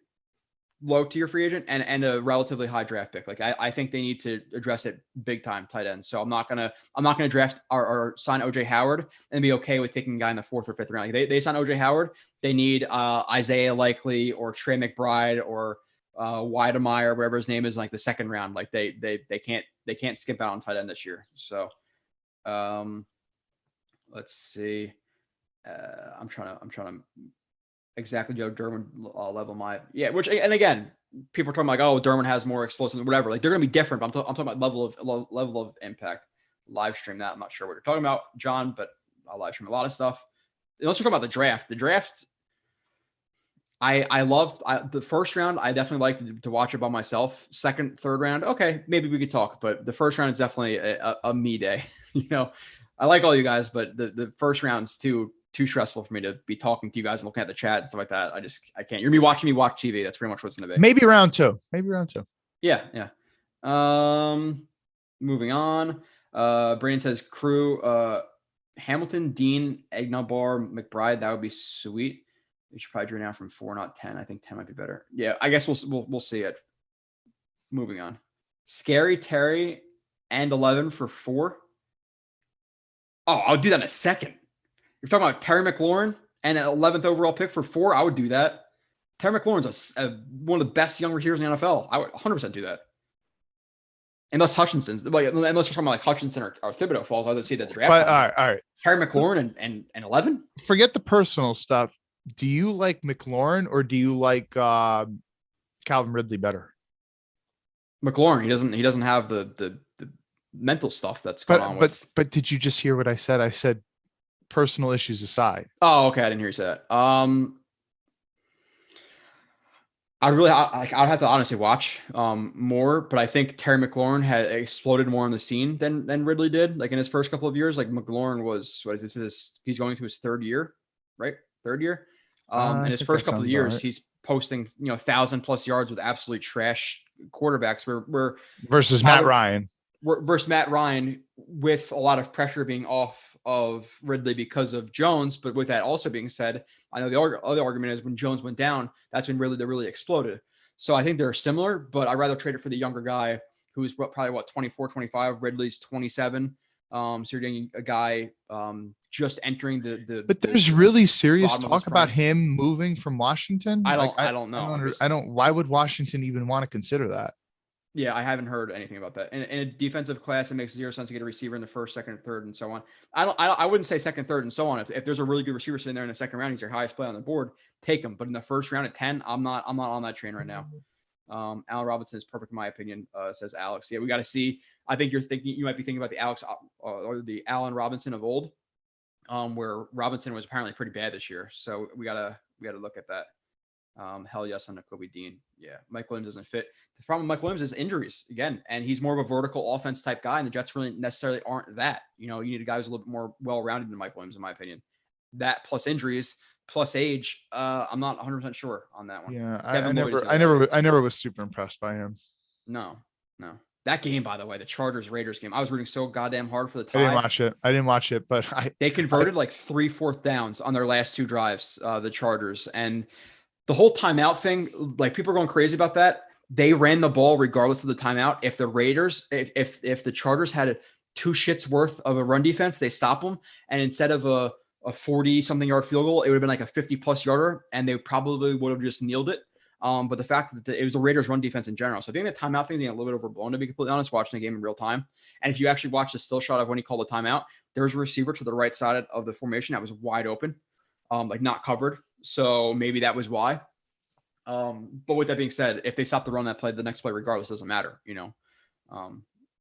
low-tier free agent, and a relatively high draft pick. Like, I think they need to address it big time, tight end. So I'm not gonna draft or sign OJ Howard and be okay with picking a guy in the 4th or 5th round. Like, they sign OJ Howard, they need Isaiah Likely or Trey McBride or Weidemeyer, whatever his name is, in like the 2nd round. Like, they can't skip out on tight end this year. So let's see. I'm trying to exactly Joe Derwin level which, and again, people are talking like, oh, Derwin has more explosive, whatever. Like, they're gonna be different, but I'm talking about level of impact. Live stream that. I'm not sure what you're talking about, John, but I'll live stream a lot of stuff. Let's talk about the draft. The draft, I loved the first round. I definitely liked to watch it by myself. 2nd, 3rd round, okay, maybe we could talk, but the first round is definitely a me day. I like all you guys, but the first round's too stressful for me to be talking to you guys and looking at the chat and stuff like that. I can't. You're watching me watch TV. That's pretty much what's in the big. Maybe round two. Yeah. Moving on. Brandon says crew. Hamilton, Dean, Egnabar, McBride. That would be sweet. We should probably draw down from 4, not 10. I think 10 might be better. Yeah, I guess we'll see it. Moving on. Scary Terry and 11 for 4. Oh, I'll do that in a second. You're talking about Terry McLaurin and an 11th overall pick for 4. I would do that. Terry McLaurin's one of the best young receivers in the NFL. I would 100% do that. Unless Hutchinson's, unless we're talking about like Hutchinson or Thibodeau falls, I would see that draft. But, all right. Terry McLaurin and 11. Forget the personal stuff. Do you like McLaurin or do you like Calvin Ridley better? McLaurin. He doesn't have the mental stuff that's going on with. But did you just hear what I said? I said personal issues aside. Oh, okay. I didn't hear you say that. I'd have to honestly watch more, but I think Terry McLaurin had exploded more on the scene than Ridley did. Like, in his first couple of years, like McLaurin was, he's going to his 3rd year, right? 3rd year. In his first couple of years, right. He's posting, 1,000+ yards with absolute trash quarterbacks where versus Matt Ryan. Versus Matt Ryan, with a lot of pressure being off of Ridley because of Jones. But with that also being said, I know the other argument is when Jones went down, that's when they really exploded. So I think they're similar, but I'd rather trade it for the younger guy who's probably 24, 25. Ridley's 27. So you're getting a guy just entering the. But there's really serious talk about him moving from Washington. I don't know. Why would Washington even want to consider that? Yeah, I haven't heard anything about that. In a defensive class, it makes 0 sense to get a receiver in the 1st, 2nd, 3rd, and so on. I wouldn't say 2nd, 3rd, and so on. If there's a really good receiver sitting there in the 2nd round, he's your highest play on the board, take him. But in the 1st round at 10, I'm not on that train right now. Allen Robinson is perfect in my opinion, says Alex. Yeah, we got to see. I think you might be thinking about the Alex or the Allen Robinson of old, where Robinson was apparently pretty bad this year. So we gotta look at that. Hell yes on Nakobe Dean. Yeah, Mike Williams doesn't fit. The problem with Mike Williams is injuries again, and he's more of a vertical offense type guy, and the Jets really necessarily aren't that. You need a guy who's a little bit more well-rounded than Mike Williams, in my opinion. That plus injuries plus age, I'm not 100% sure on that one. Yeah, I never was super impressed by him. No. That game, by the way, the Chargers-Raiders game, I was rooting so goddamn hard for the tie. I didn't watch it, but they converted like 3 4th downs on their last 2 drives, the Chargers. And the whole timeout thing, like people are going crazy about that. They ran the ball regardless of the timeout. If the Raiders, if the Chargers had 2 shits worth of a run defense, they stop them. And instead of a 40-something yard field goal, it would have been like a 50-plus yarder, and they probably would have just kneeled it. But the fact that it was the Raiders' run defense in general. So I think the timeout thing is a little bit overblown, to be completely honest, watching the game in real time. And if you actually watch the still shot of when he called the timeout, there was a receiver to the right side of the formation that was wide open, like not covered. So maybe that was why. But with that being said, if they stop the run that play, the next play regardless doesn't matter,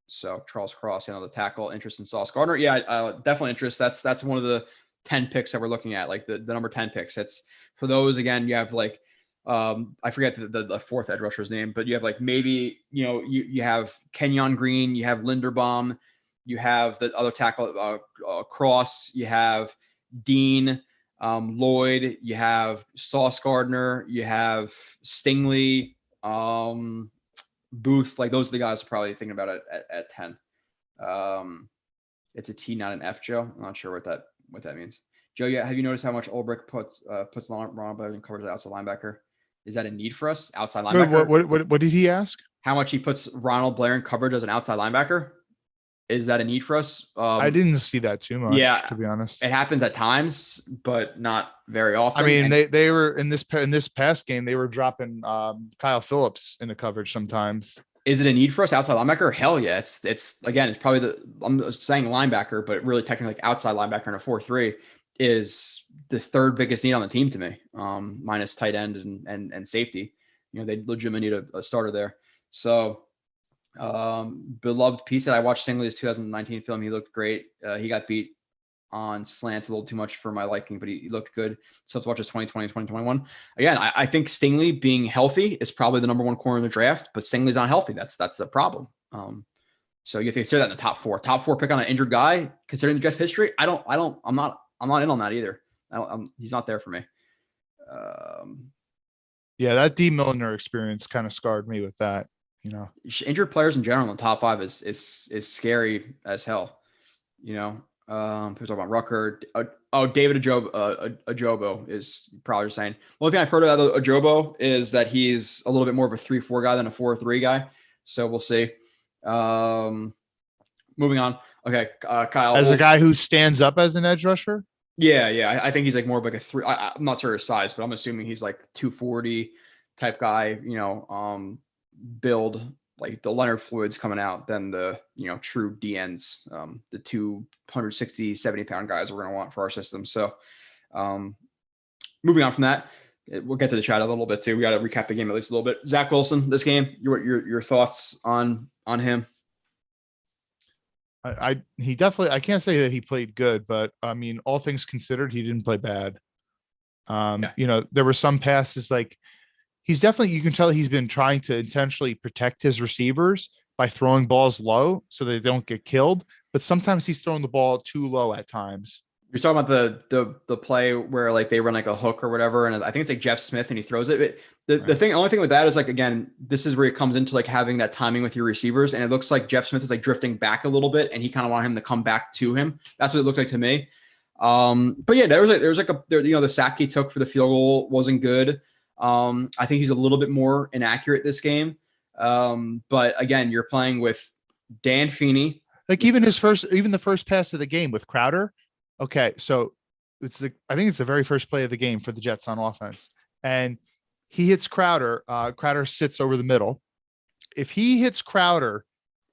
So Charles Cross, the tackle, interest in Sauce Gardner. Yeah, definitely interest. That's one of the 10 picks that we're looking at, like the number 10 picks. It's for those, again, you have like, I forget the 4th edge rusher's name, but you have like maybe, you have Kenyon Green, you have Linderbaum, you have the other tackle, Cross, you have Dean, Lloyd, you have Sauce Gardner, you have Stingley, Booth. Like those are the guys probably thinking about it at 10. It's a T, not an F, Joe. I'm not sure what that means. Joe, yeah, have you noticed how much Ulbrich puts Ronald Blair in coverage outside linebacker? Is that a need for us? Outside linebacker? What did he ask? How much he puts Ronald Blair in coverage as an outside linebacker? Is that a need for us? I didn't see that too much, to be honest. It happens at times, but not very often. I mean, they were in this past game, they were dropping Kyle Phillips into coverage sometimes. Is it a need for us outside linebacker? Hell yeah. It's again, it's probably I'm saying linebacker, but really technically like outside linebacker in a 4-3 is the 3rd biggest need on the team to me, minus tight end and safety. They legitimately need a starter there. So beloved piece that I watched Stingley's 2019 film. He looked great. He got beat on slants a little too much for my liking, but he looked good. So let's watch his 2020, 2021. Again, I think Stingley being healthy is probably the number 1 corner in the draft, but Stingley's not healthy. That's a problem. So you have to consider that in the top 4 pick on an injured guy, considering the Jets history. I'm not in on that either. He's not there for me. Yeah, that D Milliner experience kind of scarred me with that. Injured players in general in the top 5 is scary as hell. People talk about Rucker. David Ajobo is probably saying. The only thing I've heard of Ajobo is that he's a little bit more of a 3-4 guy than a 4-3 guy. So we'll see. Moving on. Okay, Kyle. As a guy who stands up as an edge rusher? Yeah. I think he's like more of like a 3. I'm not sure his size, but I'm assuming he's like 240 type guy, build like the Leonard Floyd's coming out than the, true DNs, the 260, 70 pound guys we're going to want for our system. So moving on from that, we'll get to the chat a little bit too. We got to recap the game at least a little bit. Zach Wilson, this game, your thoughts on him? He definitely, I can't say that he played good, but I mean, all things considered, he didn't play bad. There were some passes like he's definitely, you can tell he's been trying to intentionally protect his receivers by throwing balls low so they don't get killed. But sometimes he's throwing the ball too low at times. You're talking about the play where like they run like a hook or whatever. And I think it's like Jeff Smith and he throws it. But the only thing with that is like, again, this is where it comes into like having that timing with your receivers. And it looks like Jeff Smith is like drifting back a little bit and he kind of wanted him to come back to him. That's what it looked like to me. But yeah, there was the sack he took for the field goal wasn't good. I think he's a little bit more inaccurate this game. But again, you're playing with Dan Feeney. Like even the first pass of the game with Crowder. Okay. So I think it's the very first play of the game for the Jets on offense. And he hits Crowder. Crowder sits over the middle. If he hits Crowder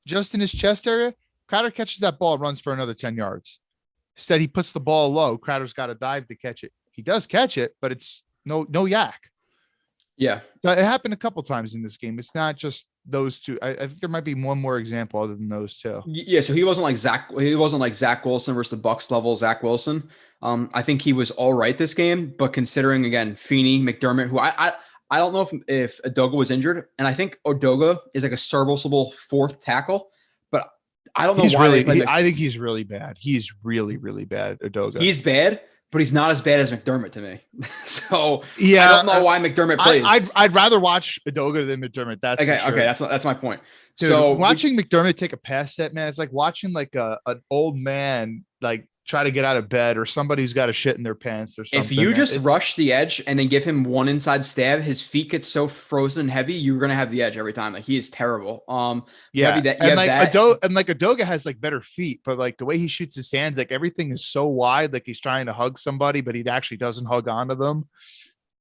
just in his chest area, Crowder catches that ball, runs for another 10 yards. Instead, he puts the ball low. Crowder's got to dive to catch it. He does catch it, but it's no yak. Yeah. It happened a couple times in this game. It's not just those two. I think there might be one more example other than those two. Yeah. So he wasn't like Zach Wilson versus the Bucs level Zach Wilson. I think he was all right this game, but considering again, Feeney, McDermott, who I don't know if Udoga was injured, and I think Udoga is like a serviceable fourth tackle, but I don't know why. I think he's really bad. He's really, really bad. Udoga. He's bad, but he's not as bad as McDermott to me. So yeah, I don't know why McDermott plays. I'd rather watch Udoga than McDermott. That's okay. for sure. Okay, that's my point. Dude, So watching McDermott take a pass set, man, it's like watching like an old man like try to get out of bed, or somebody who's got a shit in their pants or something. if you man. just rush the edge and then give him one inside stab, his feet get so frozen and heavy, you're gonna have the edge every time. Like he is terrible. Yeah, and like Adoga has like better feet, but like the way he shoots his hands, like everything is so wide, like he's trying to hug somebody, but he actually doesn't hug onto them.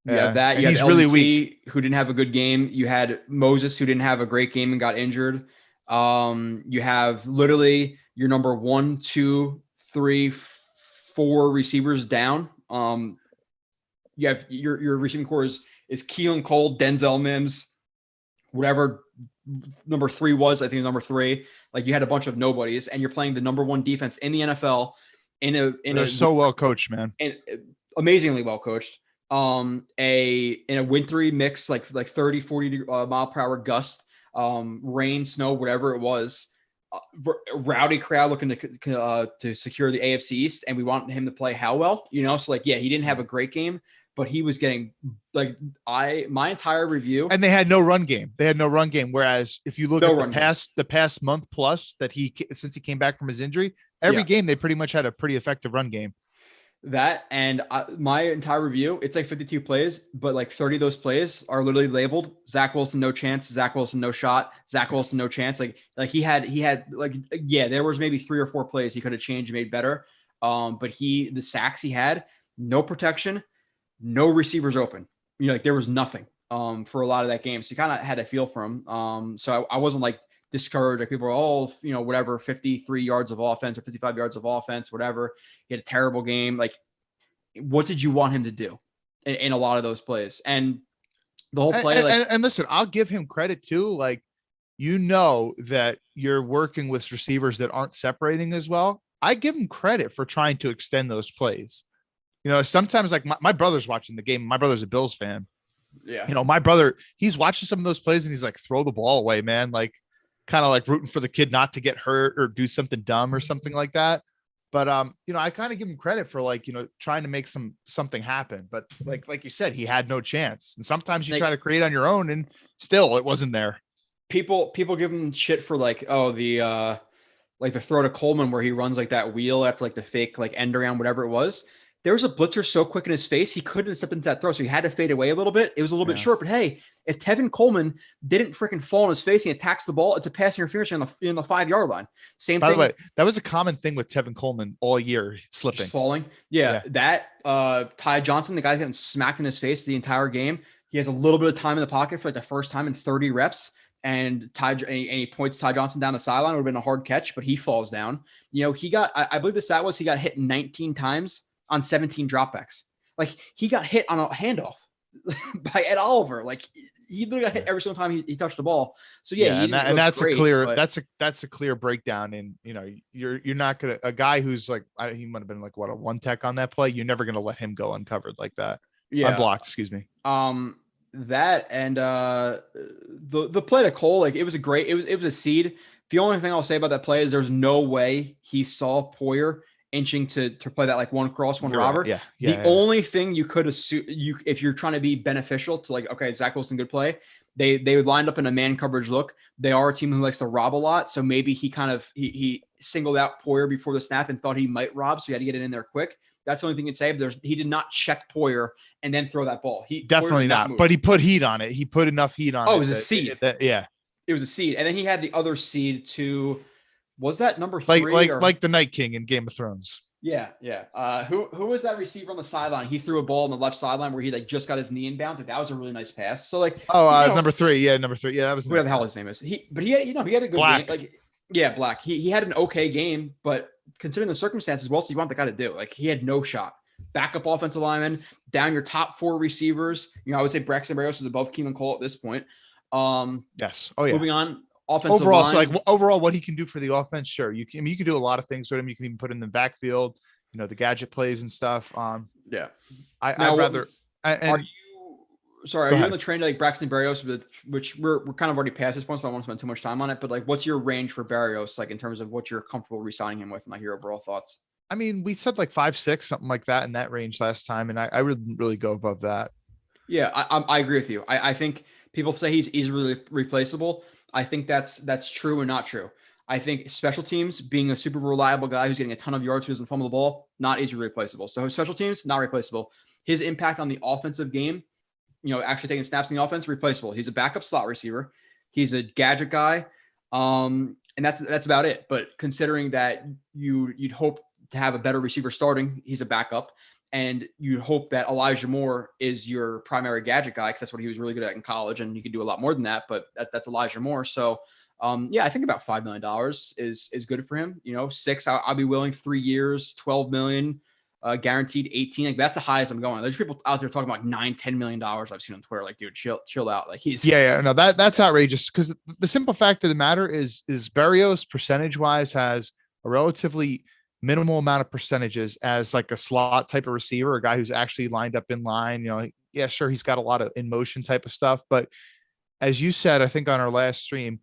You have that. And You have he's LDT, really weak, who didn't have a good game. You had Moses, who didn't have a great game and got injured. You have literally your number 1, 2, 3, 4 receivers down. You have your receiving core is Keelan Cole, Denzel Mims, whatever number 3 was. I think number 3. Like you had a bunch of nobodies, and you're playing the number 1 defense in the NFL. They're so well coached, man, and amazingly well coached. In a wintry mix, like 30, 40 mile per hour gust, rain, snow, whatever it was, rowdy crowd looking to secure the AFC East, and we wanted him to play how well, so like, yeah, he didn't have a great game, but he was getting like my entire review. And they had no run game. Whereas if you look at the past month plus that since he came back from his injury, every game they pretty much had a pretty effective run game. That and my entire review, it's like 52 plays, but like 30 of those plays are literally labeled Zach Wilson, no chance, Zach Wilson, no shot, Zach Wilson, no chance. Like he had like, yeah, there was maybe 3 or 4 plays he could have changed and made better. But the sacks he had, no protection, no receivers open. Like there was nothing for a lot of that game. So you kind of had a feel for him. So I wasn't like discouraged. Like people were, whatever, 53 yards of offense or 55 yards of offense, whatever. He had a terrible game. Like, what did you want him to do in a lot of those plays? And the whole play, and listen, I'll give him credit too. Like, that you're working with receivers that aren't separating as well. I give him credit for trying to extend those plays. Sometimes like my brother's watching the game. My brother's a Bills fan. Yeah. My brother, he's watching some of those plays and he's like, throw the ball away, man. Like, kind of like rooting for the kid not to get hurt or do something dumb or something like that. But I kind of give him credit for like, trying to make something happen. But like you said, he had no chance. And sometimes you try to create on your own and still it wasn't there. People give him shit for like, the throw to Coleman where he runs like that wheel after like the fake like end around, whatever it was. There was a blitzer so quick in his face, he couldn't step into that throw. So he had to fade away a little bit. It was a little bit short, but hey, if Tevin Coleman didn't freaking fall on his face and he attacks the ball, it's a pass interference in the 5-yard line. Same thing. By the way, that was a common thing with Tevin Coleman all year, slipping. Just falling. Yeah. That Ty Johnson, the guy getting smacked in his face the entire game. He has a little bit of time in the pocket for like the first time in 30 reps. And he points Ty Johnson down the sideline. It would have been a hard catch, but he falls down. He got, I believe the stat was he got hit 19 times on 17 dropbacks. Like he got hit on a handoff by Ed Oliver. Like he literally got hit every single time he touched the ball. So that's great, that's a clear breakdown. And you're not gonna, a guy who's like, he might have been like what, a 1 tech on that play. You're never gonna let him go uncovered like that. Unblocked, excuse me. That and the play to Cole, like it was a seed. The only thing I'll say about that play is there's no way he saw Poyer inching to play that like one cross, one robber. Right. The only thing you could assume, if you're trying to be beneficial to like, okay, Zach Wilson, good play. They would lined up in a man coverage look. They are a team who likes to rob a lot. So maybe he singled out Poyer before the snap and thought he might rob. So he had to get it in there quick. That's the only thing you'd say. But he did not check Poyer and then throw that ball. He definitely not. But he put heat on it. He put enough heat on it. Oh, it was a seed. It was a seed. And then he had the other seed to, was that number 3? Like the Night King in Game of Thrones. Yeah. Who was that receiver on the sideline? He threw a ball on the left sideline where he like just got his knee in bounds. Like that was a really nice pass. So like, number 3. Yeah, number 3. Yeah, that was whatever the hell his name is. He had a good Black. game. Like, Black. He had an okay game, but considering the circumstances, what else do you want the guy to do? Like he had no shot. Backup offensive lineman, down your top 4 receivers. I would say Braxton Berrios is above Quinnen Cole at this point. Yes. Oh yeah. Moving on. Offensive overall, line. so like overall, what he can do for the offense, sure. You can do a lot of things with him. You can even put him in the backfield, the gadget plays and stuff. Are you in the train to like Braxton Berrios, which we're kind of already past this point, so I don't want to spend too much time on it. But like, what's your range for Berrios, like in terms of what you're comfortable re-signing him with, and like your overall thoughts? I mean, we said like 5'6", something like that in that range last time, and I wouldn't really go above that. Yeah, I agree with you. I think people say he's easily replaceable. I think that's true and not true. I think special teams, being a super reliable guy who's getting a ton of yards, who doesn't fumble the ball, not easily replaceable. So special teams, not replaceable. His impact on the offensive game, actually taking snaps in the offense, replaceable. He's a backup slot receiver. He's a gadget guy. And that's about it. But considering that you'd hope to have a better receiver starting, he's a backup. And you'd hope that Elijah Moore is your primary gadget guy, because that's what he was really good at in college. And he could do a lot more than that, but that's Elijah Moore. So I think about $5 million is good for him. 6, I'll be willing. 3 years, 12 million, guaranteed 18. Like, that's the highest I'm going. There's people out there talking about $9-10 million. I've seen on Twitter. Like, dude, chill out. Like, he's no, that's outrageous. Because the simple fact of the matter is Berrios percentage wise has a relatively minimal amount of percentages as like a slot type of receiver, a guy who's actually lined up in line. Yeah, sure, he's got a lot of in motion type of stuff, but as you said, I think on our last stream,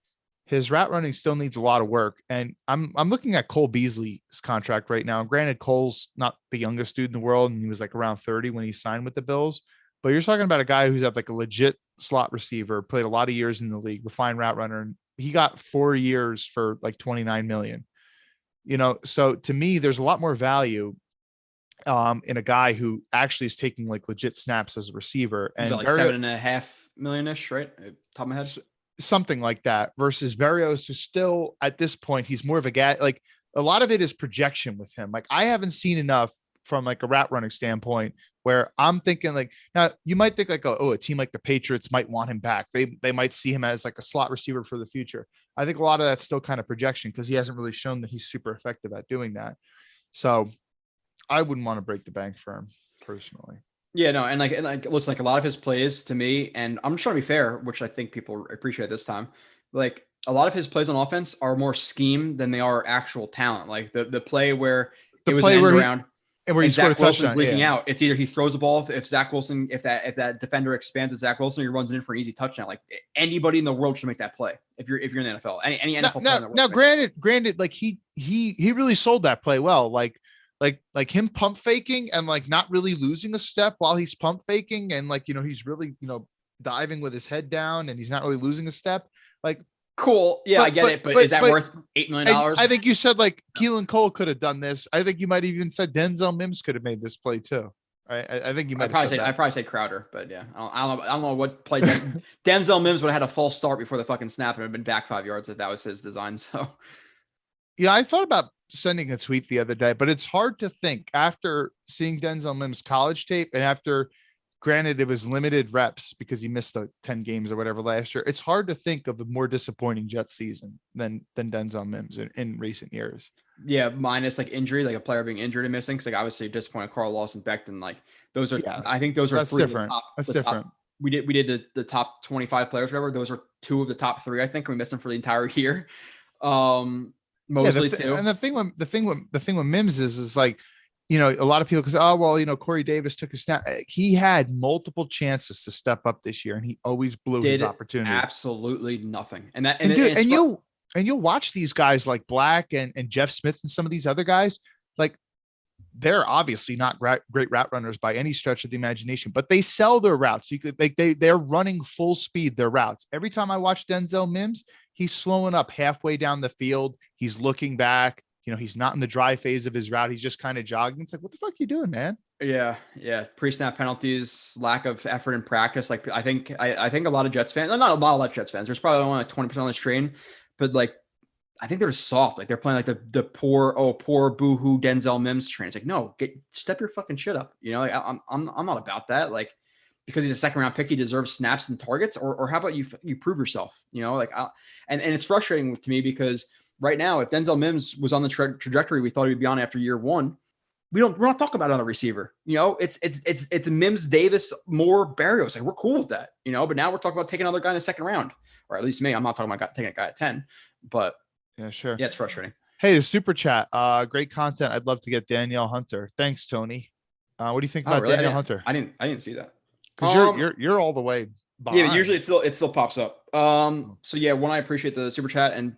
his route running still needs a lot of work. And I'm looking at Cole Beasley's contract right now. And granted, Cole's not the youngest dude in the world, and he was like around 30 when he signed with the Bills. But you're talking about a guy who's like a legit slot receiver, played a lot of years in the league, refined route runner, and he got 4 years for like 29 million. So to me, there's a lot more value in a guy who actually is taking like legit snaps as a receiver. And like $7.5 million-ish, right? Top of my head. Something like that, versus Berrios, who's still at this point, he's more of a guy. Like, a lot of it is projection with him. Like, I haven't seen enough from like a route running standpoint where I'm thinking like, now you might think like, a team like the Patriots might want him back. They might see him as like a slot receiver for the future. I think a lot of that's still kind of projection, because he hasn't really shown that he's super effective at doing that. So I wouldn't want to break the bank for him personally. Yeah, no, and listen, like, a lot of his plays to me, and I'm just trying to be fair, which I think people appreciate this time. Like, a lot of his plays on offense are more scheme than they are actual talent. Like the play where it was an end around and where he scored a touchdown, leaking out. It's either he throws the ball if Zach Wilson, if that defender expands with Zach Wilson, he runs it in for an easy touchdown. Like, anybody in the world should make that play if you're in the NFL. Any NFL player in the world. Now, granted, like he really sold that play well. Like him pump faking and like not really losing a step while he's pump faking, and like, he's really, diving with his head down and he's not really losing a step. Like, cool. Yeah, I get it. But is that worth $8 million? I think you said like Keelan Cole could have done this. I think you might have even said Denzel Mims could have made this play too. I think you might I probably say Crowder, but yeah, I don't know what play. Denzel Mims would have had a false start before the fucking snap and have been back 5 yards if that was his design. So yeah, I thought about sending a tweet the other day, but it's hard to think after seeing Denzel Mims' college tape, and after, granted, it was limited reps because he missed the 10 games or whatever last year. It's hard to think of a more disappointing Jets season than Denzel Mims in recent years. Yeah, minus like injury, like a player being injured and missing. Because like, obviously disappointed Carl Lawson, Becton. Like, those are, I think those are that's three different. That's different. We did the top 25 players, whatever. Those are 2 of the top 3. I think we missed them for the entire year. Mostly too. And the thing with Mims is like, a lot of people because, oh, well, Corey Davis took a snap. He had multiple chances to step up this year, and he always blew his opportunity. Absolutely nothing. You'll watch these guys like Black and Jeff Smith and some of these other guys, like, they're obviously not great route runners by any stretch of the imagination, but they sell their routes. You could they're running full speed their routes. Every time I watch Denzel Mims, he's slowing up halfway down the field. He's looking back. He's not in the dry phase of his route. He's just kind of jogging. It's like, what the fuck are you doing, man? Yeah. Pre-snap penalties, lack of effort in practice. Like, I think a lot of Jets fans, not a lot of Jets fans. There's probably only like 20% on this train, but like, I think they're soft. Like, they're playing like the poor boohoo Denzel Mims train. It's like, no, step your fucking shit up. Like, I'm not about that. Like, because he's a second round pick, he deserves snaps and targets, or how about you prove yourself? And it's frustrating to me because right now, if Denzel Mims was on the trajectory we thought he would be on after year 1, we're not talking about another receiver. It's Mims, Davis, Moore, Berrios. Like, we're cool with that. But now we're talking about taking another guy in the second round, or at least me. I'm not talking about taking a guy at 10, but yeah, sure. Yeah, it's frustrating. Hey, the super chat. Great content. I'd love to get Danielle Hunter. Thanks, Tony. What do you think about really? Danielle Hunter? I didn't see that. Because you're all the way behind. Yeah, but usually it still pops up. So yeah, one, I appreciate the super chat, and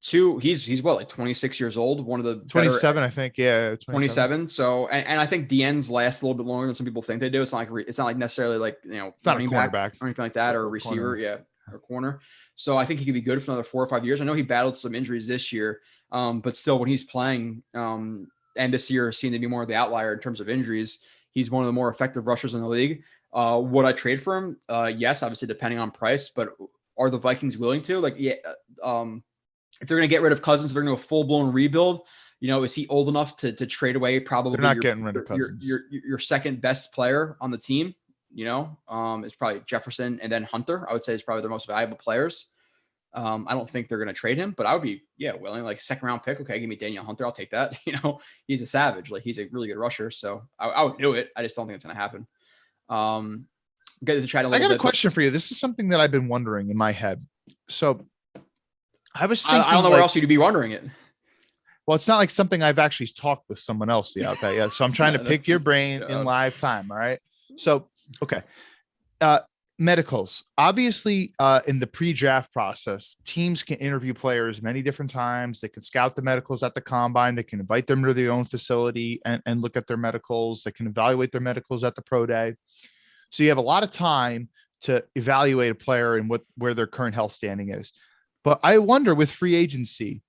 2, he's what, like 26 years old, one of the 27, I think. Yeah, 27. So and I think DNs last a little bit longer than some people think they do. It's not like necessarily like, it's not a cornerback or anything like that, or a receiver, corner. Or corner. So I think he could be good for another 4 or 5 years. I know he battled some injuries this year, but still when he's playing, and this year seemed to be more of the outlier in terms of injuries, he's one of the more effective rushers in the league. Would I trade for him? Yes, obviously depending on price, but are the Vikings willing to? Like, yeah, if they're going to get rid of Cousins, if they're going to go full blown rebuild. Is he old enough to trade away probably They're not getting rid of Cousins. Your second best player on the team? It's probably Jefferson and then Hunter. I would say is probably their most valuable players. I don't think they're going to trade him, but I would be willing, like second round pick. Okay, give me Daniel Hunter. I'll take that. He's a savage. Like he's a really good rusher, so I would do it. I just don't think it's going to happen. I got a question for you. This is something that I've been wondering in my head. So I was thinking, I don't know where else you'd be wondering it. Well, it's not like something I've actually talked with someone else about that yet. So I'm trying to pick your brain in live time. All right. So, okay. Medicals. Obviously, in the pre-draft process, teams can interview players many different times. They can scout the medicals at the combine. They can invite them to their own facility and look at their medicals. They can evaluate their medicals at the pro day. So you have a lot of time to evaluate a player and where their current health standing is. But I wonder with free agency,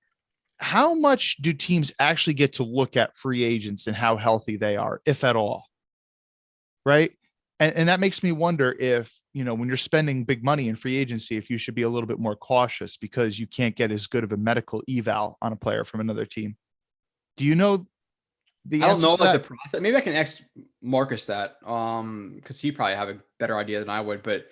how much do teams actually get to look at free agents and how healthy they are, if at all? Right. And that makes me wonder if, when you're spending big money in free agency, if you should be a little bit more cautious because you can't get as good of a medical eval on a player from another team. Do you know I don't know like the process. Maybe I can ask Marcus that because he probably have a better idea than I would, but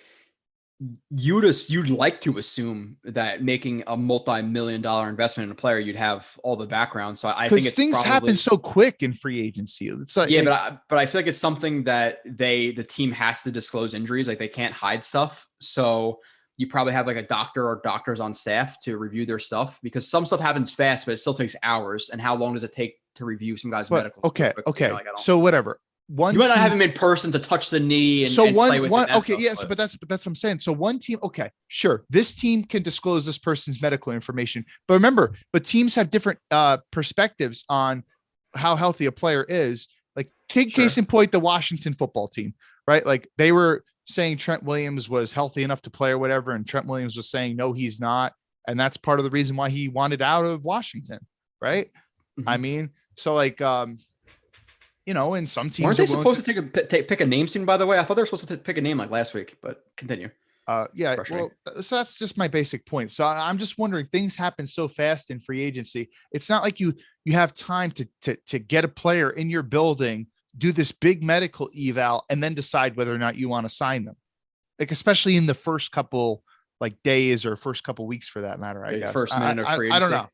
you'd like to assume that making a multi-million-dollar investment in a player, you'd have all the background. So I think things happen so quick in free agency. It's like, but I feel like it's something that the team has to disclose injuries. Like they can't hide stuff. So you probably have like a doctor or doctors on staff to review their stuff because some stuff happens fast, but it still takes hours. And how long does it take to review some guy's medical? Okay. So whatever. You might not have him in person to touch the knee and play with it. Okay, yes, but that's what I'm saying. So one team, okay, sure, this team can disclose this person's medical information, but remember, teams have different perspectives on how healthy a player is. Like case in point, the Washington football team, right? Like they were saying Trent Williams was healthy enough to play or whatever, and Trent Williams was saying no, he's not, and that's part of the reason why he wanted out of Washington, right? Mm-hmm. I mean, so like. In some teams, weren't they supposed to pick a name soon? By the way, I thought they were supposed to pick a name like last week. But continue. Yeah. Well, so that's just my basic point. So I'm just wondering, things happen so fast in free agency. It's not like you have time to get a player in your building, do this big medical eval, and then decide whether or not you want to sign them. Like especially in the first couple like days or first couple weeks, for that matter. I guess first minute of free agency. I don't know.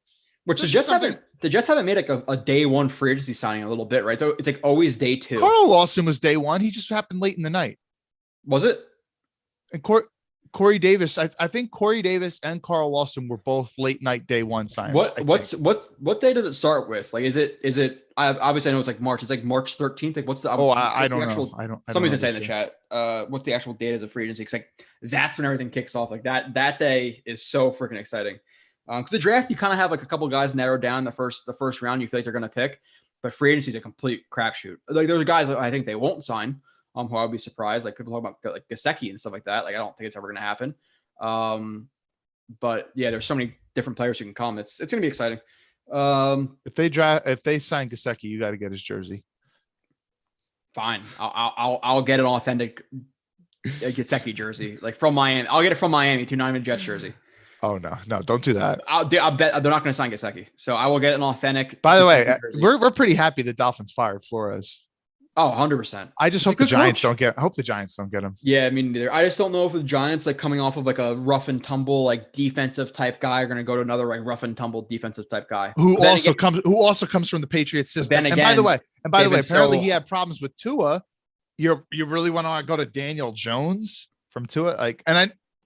Which the Jets haven't made like a day one free agency signing a little bit, right? So it's like always day two. Carl Lawson was day one. He just happened late in the night. Was it? And Corey Davis, I think Corey Davis and Carl Lawson were both late night day one signings. What day does it start with? Like, is it? I obviously know it's like March. It's like March 13th. Like, what's the? I don't know. I don't. Somebody's gonna say in the chat. What the actual date is of free agency? It's like that's when everything kicks off. Like that day is so freaking exciting. Because the draft, you kind of have like a couple guys narrowed down the first round. You feel like they're going to pick, but free agency is a complete crapshoot. Like there's guys that I think they won't sign. Who I would be surprised. Like people talk about like Gesicki and stuff like that. Like I don't think it's ever going to happen. But yeah, there's so many different players who can come. It's going to be exciting. If they sign Gesicki, you got to get his jersey. Fine, I'll get an authentic Gesicki jersey, like from Miami. I'll get it from Miami to not even Jets jersey. Oh no, don't do that. I'll bet they're not going to sign Gesicki, so I will get an authentic. By the way, jersey. We're pretty happy the Dolphins fired Flores. Oh, 100%. I just hope the Giants don't get. I hope the Giants don't get him. Yeah, I mean, neither. I just don't know if the Giants, like coming off of like a rough and tumble, like defensive type guy, are going to go to another like rough and tumble defensive type guy who also comes from the Patriots system. Then again, and by the way, apparently he had problems with Tua. You really want to go to Daniel Jones from Tua?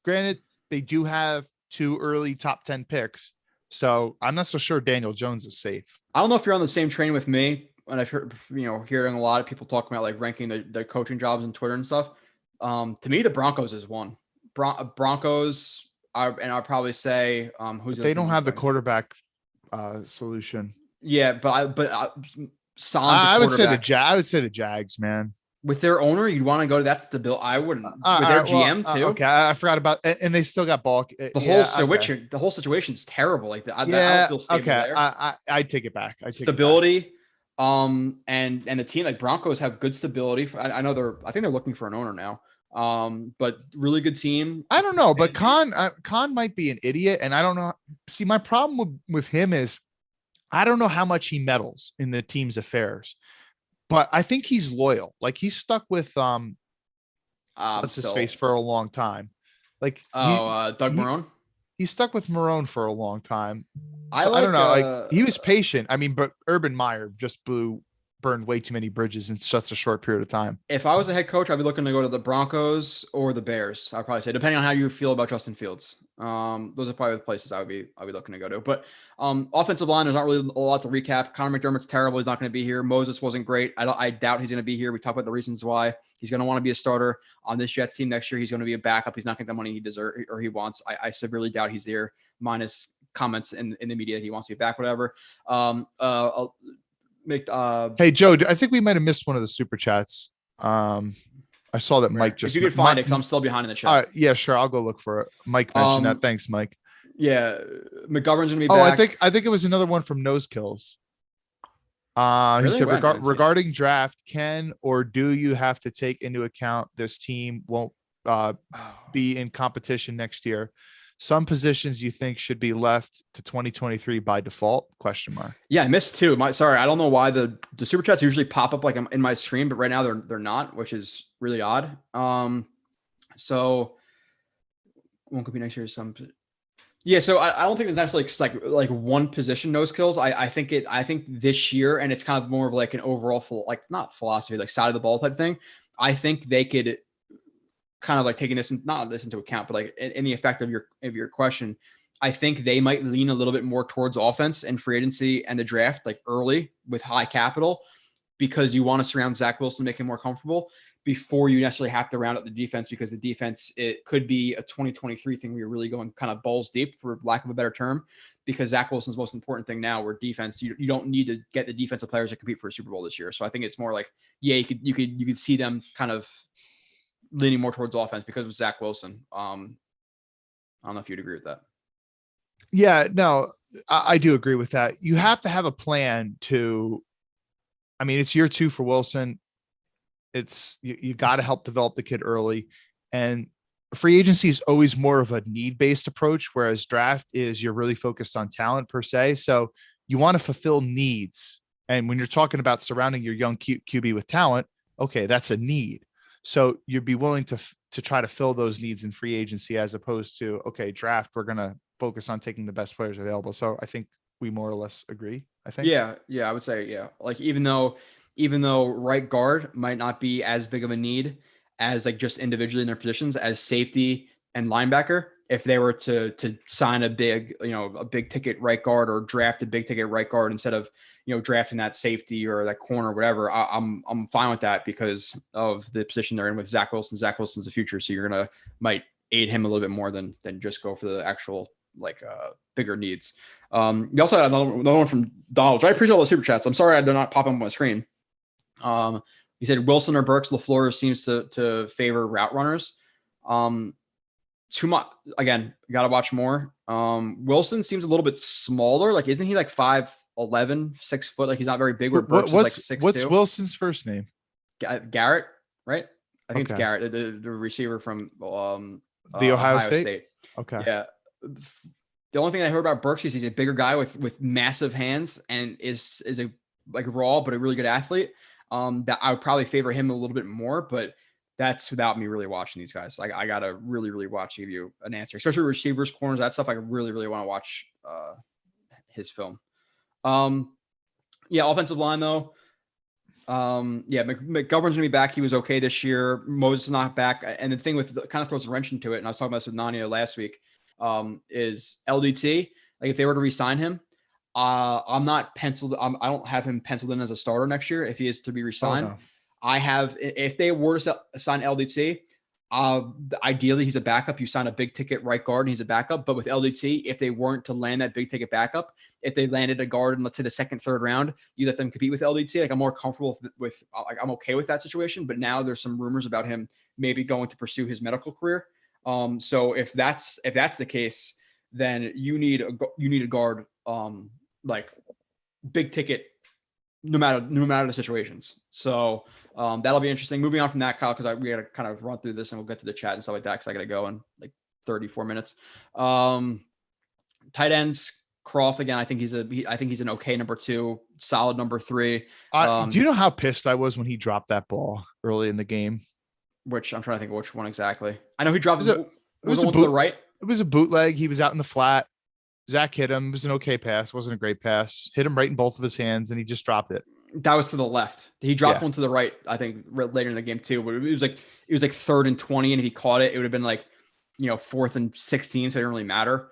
Granted, they do have 2 early top 10 picks, so I'm not so sure Daniel Jones is safe. I don't know if you're on the same train with me. And I've heard, hearing a lot of people talking about like ranking their coaching jobs on Twitter and stuff. To me, the Broncos is one. Broncos are, and I'll probably say they don't have the quarterback solution. Yeah, but I would say the Jags, man. with their owner, you'd want to go to that's the bill. I wouldn't with their GM too. Okay, I forgot about, and they still got Bulk. The whole situation's terrible. Like I don't feel stable there. I take it back. Stability. And the team like Broncos have good stability. I know I think they're looking for an owner now. But really good team. I don't know, but Khan might be an idiot, and I don't know. See, my problem with him is I don't know how much he meddles in the team's affairs, but I think he's loyal. Like he's stuck with what's his face for a long time. Like Doug Marrone. He's stuck with Marrone for a long time. So I don't know. Like he was patient. I mean, but Urban Meyer just burned way too many bridges in such a short period of time. If I was a head coach, I'd be looking to go to the Broncos or the Bears. I'd probably say, depending on how you feel about Justin Fields. Those are probably the places I'd be looking to go to. But offensive line, there's not really a lot to recap. Connor McDermott's terrible. He's not going to be here. Moses wasn't great. I doubt he's going to be here. We talked about the reasons why. He's going to want to be a starter on this Jets team next year. He's going to be a backup. He's not getting the money he deserves or he wants. I severely doubt he's there, minus comments in the media he wants to be back, whatever. Hey Joe, I think we might have missed one of the super chats. I saw that Mike just. If you could find it, because I'm still behind in the chat. All right, yeah, sure, I'll go look for it. Mike mentioned that. Thanks, Mike. Yeah, McGovern's gonna be back. I think it was another one from Nose Kills. He said regarding draft, can or do you have to take into account this team won't be in competition next year? Some positions you think should be left to 2023 by default? ? Yeah, I missed two. Sorry, I don't know why the super chats usually pop up like I'm in my stream, but right now they're not, which is really odd. So won't compete next year. Yeah, so I don't think it's actually like one position nose kills. I think this year, and it's kind of more of like an overall not philosophy, like side of the ball type thing. I think they could kind of like taking not this into account, but like in the effect of your question, I think they might lean a little bit more towards offense and free agency and the draft, like early with high capital, because you want to surround Zach Wilson, make him more comfortable before you necessarily have to round up the defense, because the defense, it could be a 2023 thing where you're really going kind of balls deep, for lack of a better term, because Zach Wilson's most important thing now, where defense, you don't need to get the defensive players to compete for a Super Bowl this year. So I think it's more like, yeah, you could see them kind of leaning more towards offense because of Zach Wilson. I don't know if you'd agree with that. Yeah, no, I do agree with that. You have to have a plan it's year 2 for Wilson. It's you got to help develop the kid early, and free agency is always more of a need-based approach, whereas draft is you're really focused on talent per se. So you want to fulfill needs. And when you're talking about surrounding your young QB with talent, okay, that's a need. So you'd be willing to try to fill those needs in free agency, as opposed to, okay, draft, we're going to focus on taking the best players available. So I think we more or less agree, I think. Yeah, I would say, yeah. Like even though right guard might not be as big of a need as like just individually in their positions as safety and linebacker, if they were to sign a big ticket right guard or draft a big ticket right guard instead of, drafting that safety or that corner or whatever, I'm fine with that because of the position they're in with Zach Wilson. Zach Wilson's the future. So you're might aid him a little bit more than just go for the actual bigger needs. You also had another one from Donald. I appreciate all the super chats. I'm sorry they're not popping up on my screen. He said Wilson or Burks. LaFleur seems to favor route runners. Too much. Again, got to watch more. Wilson seems a little bit smaller. Like, isn't he like 5'11", 6 foot? Like he's not very big. Where Burks is like 6'2". What's Wilson's first name? Garrett, right? I think it's Garrett, the receiver from the Ohio State. Okay. Yeah. The only thing I heard about Burks is he's a bigger guy with massive hands and is a raw but a really good athlete. That I would probably favor him a little bit more, but that's without me really watching these guys. Like I gotta really, really watch to give you an answer, especially receivers, corners, that stuff. I really, really want to watch his film. Offensive line though. McGovern's gonna be back. He was okay this year. Moses is not back. And the thing with kind of throws a wrench into it, and I was talking about this with Nania last week, is LDT. Like if they were to re-sign him, I'm not penciled. I don't have him penciled in as a starter next year if he is to be re-signed. Oh, no. I have, if they were to sign LDT, Ideally, he's a backup. You sign a big ticket right guard and he's a backup. But with LDT, if they weren't to land that big ticket backup, if they landed a guard in, let's say, the second, third round, you let them compete with LDT. Like, I'm more comfortable with like, I'm okay with that situation. But now there's some rumors about him maybe going to pursue his medical career. So if that's the case, then you need a guard, like big ticket, no matter the situations. So that'll be interesting. Moving on from that, Kyle, because we got to kind of run through this and we'll get to the chat and stuff like that because I got to go in like 34 minutes. Tight ends, Croft again. I think he's an okay number 2, solid number 3. Do you know how pissed I was when he dropped that ball early in the game? Which I'm trying to think of which one exactly. I know he dropped it was the one to the right. It was a bootleg. He was out in the flat. Zach hit him. It was an okay pass. Wasn't a great pass. Hit him right in both of his hands, and he just dropped it. That was to the left. He dropped one to the right, I think, later in the game too. But it was like 3rd and 20, and if he caught it, it would have been like, 4th and 16, so it didn't really matter.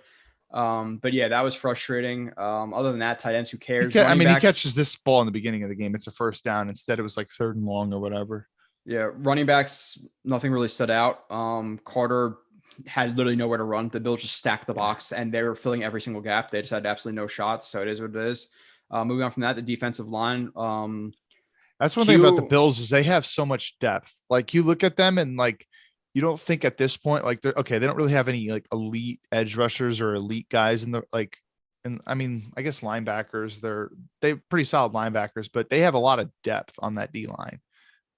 But yeah, that was frustrating. Other than that, tight ends, who cares? He catches this ball in the beginning of the game. It's a first down. Instead, it was like 3rd and long or whatever. Yeah, running backs, nothing really stood out. Carter had literally nowhere to run. The Bills just stacked the box, and they were filling every single gap. They just had absolutely no shots, so it is what it is. Moving on from that, the defensive line. That's one thing about the Bills is they have so much depth. Like, you look at them and like, you don't think at this point, like, they're okay. They don't really have any like elite edge rushers or elite guys in the like, and I mean, I guess linebackers, they're pretty solid linebackers, but they have a lot of depth on that D line.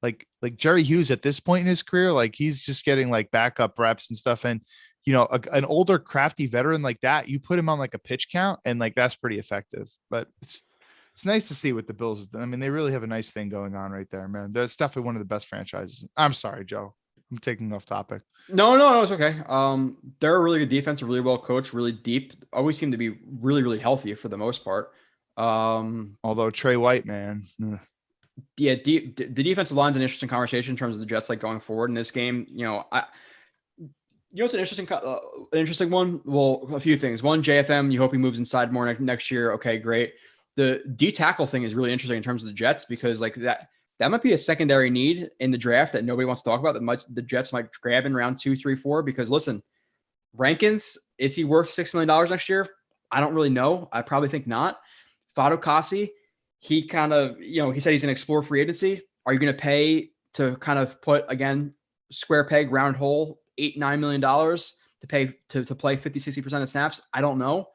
Like Jerry Hughes at this point in his career, like he's just getting like backup reps and stuff. And, an older crafty veteran like that, you put him on like a pitch count and like, that's pretty effective, but it's nice to see what the Bills have done. I mean, they really have a nice thing going on right there, man. That's definitely one of the best franchises. I'm sorry, Joe. I'm taking off topic. No, it's okay. They're a really good defense, really well coached, really deep. Always seem to be really, really healthy for the most part. Although Trey White, man. Yeah, the defensive line's an interesting conversation in terms of the Jets, like going forward in this game. It's an interesting one. Well, a few things. One, JFM, you hope he moves inside more next year. Okay, great. The D tackle thing is really interesting in terms of the Jets because like that might be a secondary need in the draft that nobody wants to talk about. The Jets might grab in round 2, 3, 4. Because listen, Rankins, is he worth $6 million next year? I don't really know. I probably think not. Fadokasi, he kind of, he said he's going to explore free agency. Are you going to pay to kind of put, again, square peg, round hole, $8-9 million to pay to play 50-60% of snaps? I don't know.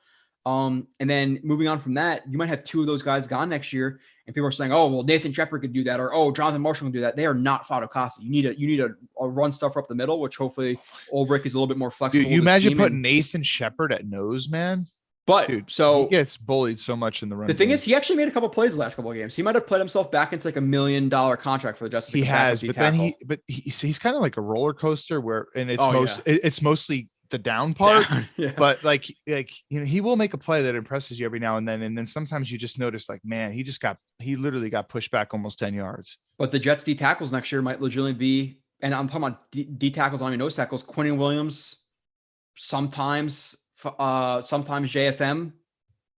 And then moving on from that, you might have 2 of those guys gone next year, and people are saying, "Oh, well, Nathan Shepard could do that," or "Oh, Jonathan Marshall can do that." They are not Fadokasi. You need a run stuff up the middle, which hopefully Ulbrich is a little bit more flexible. Dude, you imagine putting Nathan Shepard at nose, man. But dude, so he gets bullied so much in the run. The thing is, he actually made a couple plays the last couple of games. He might have played himself back into like $1 million contract for the Justice. He has, but he's kind of like a roller coaster where, and it's mostly the down part, yeah. But like he will make a play that impresses you every now and then sometimes you just notice like, man, he literally got pushed back almost 10 yards. But the Jets D tackles next year might legitimately be, and I'm talking about D tackles, I mean nose tackles, Quinnen Williams, sometimes JFM,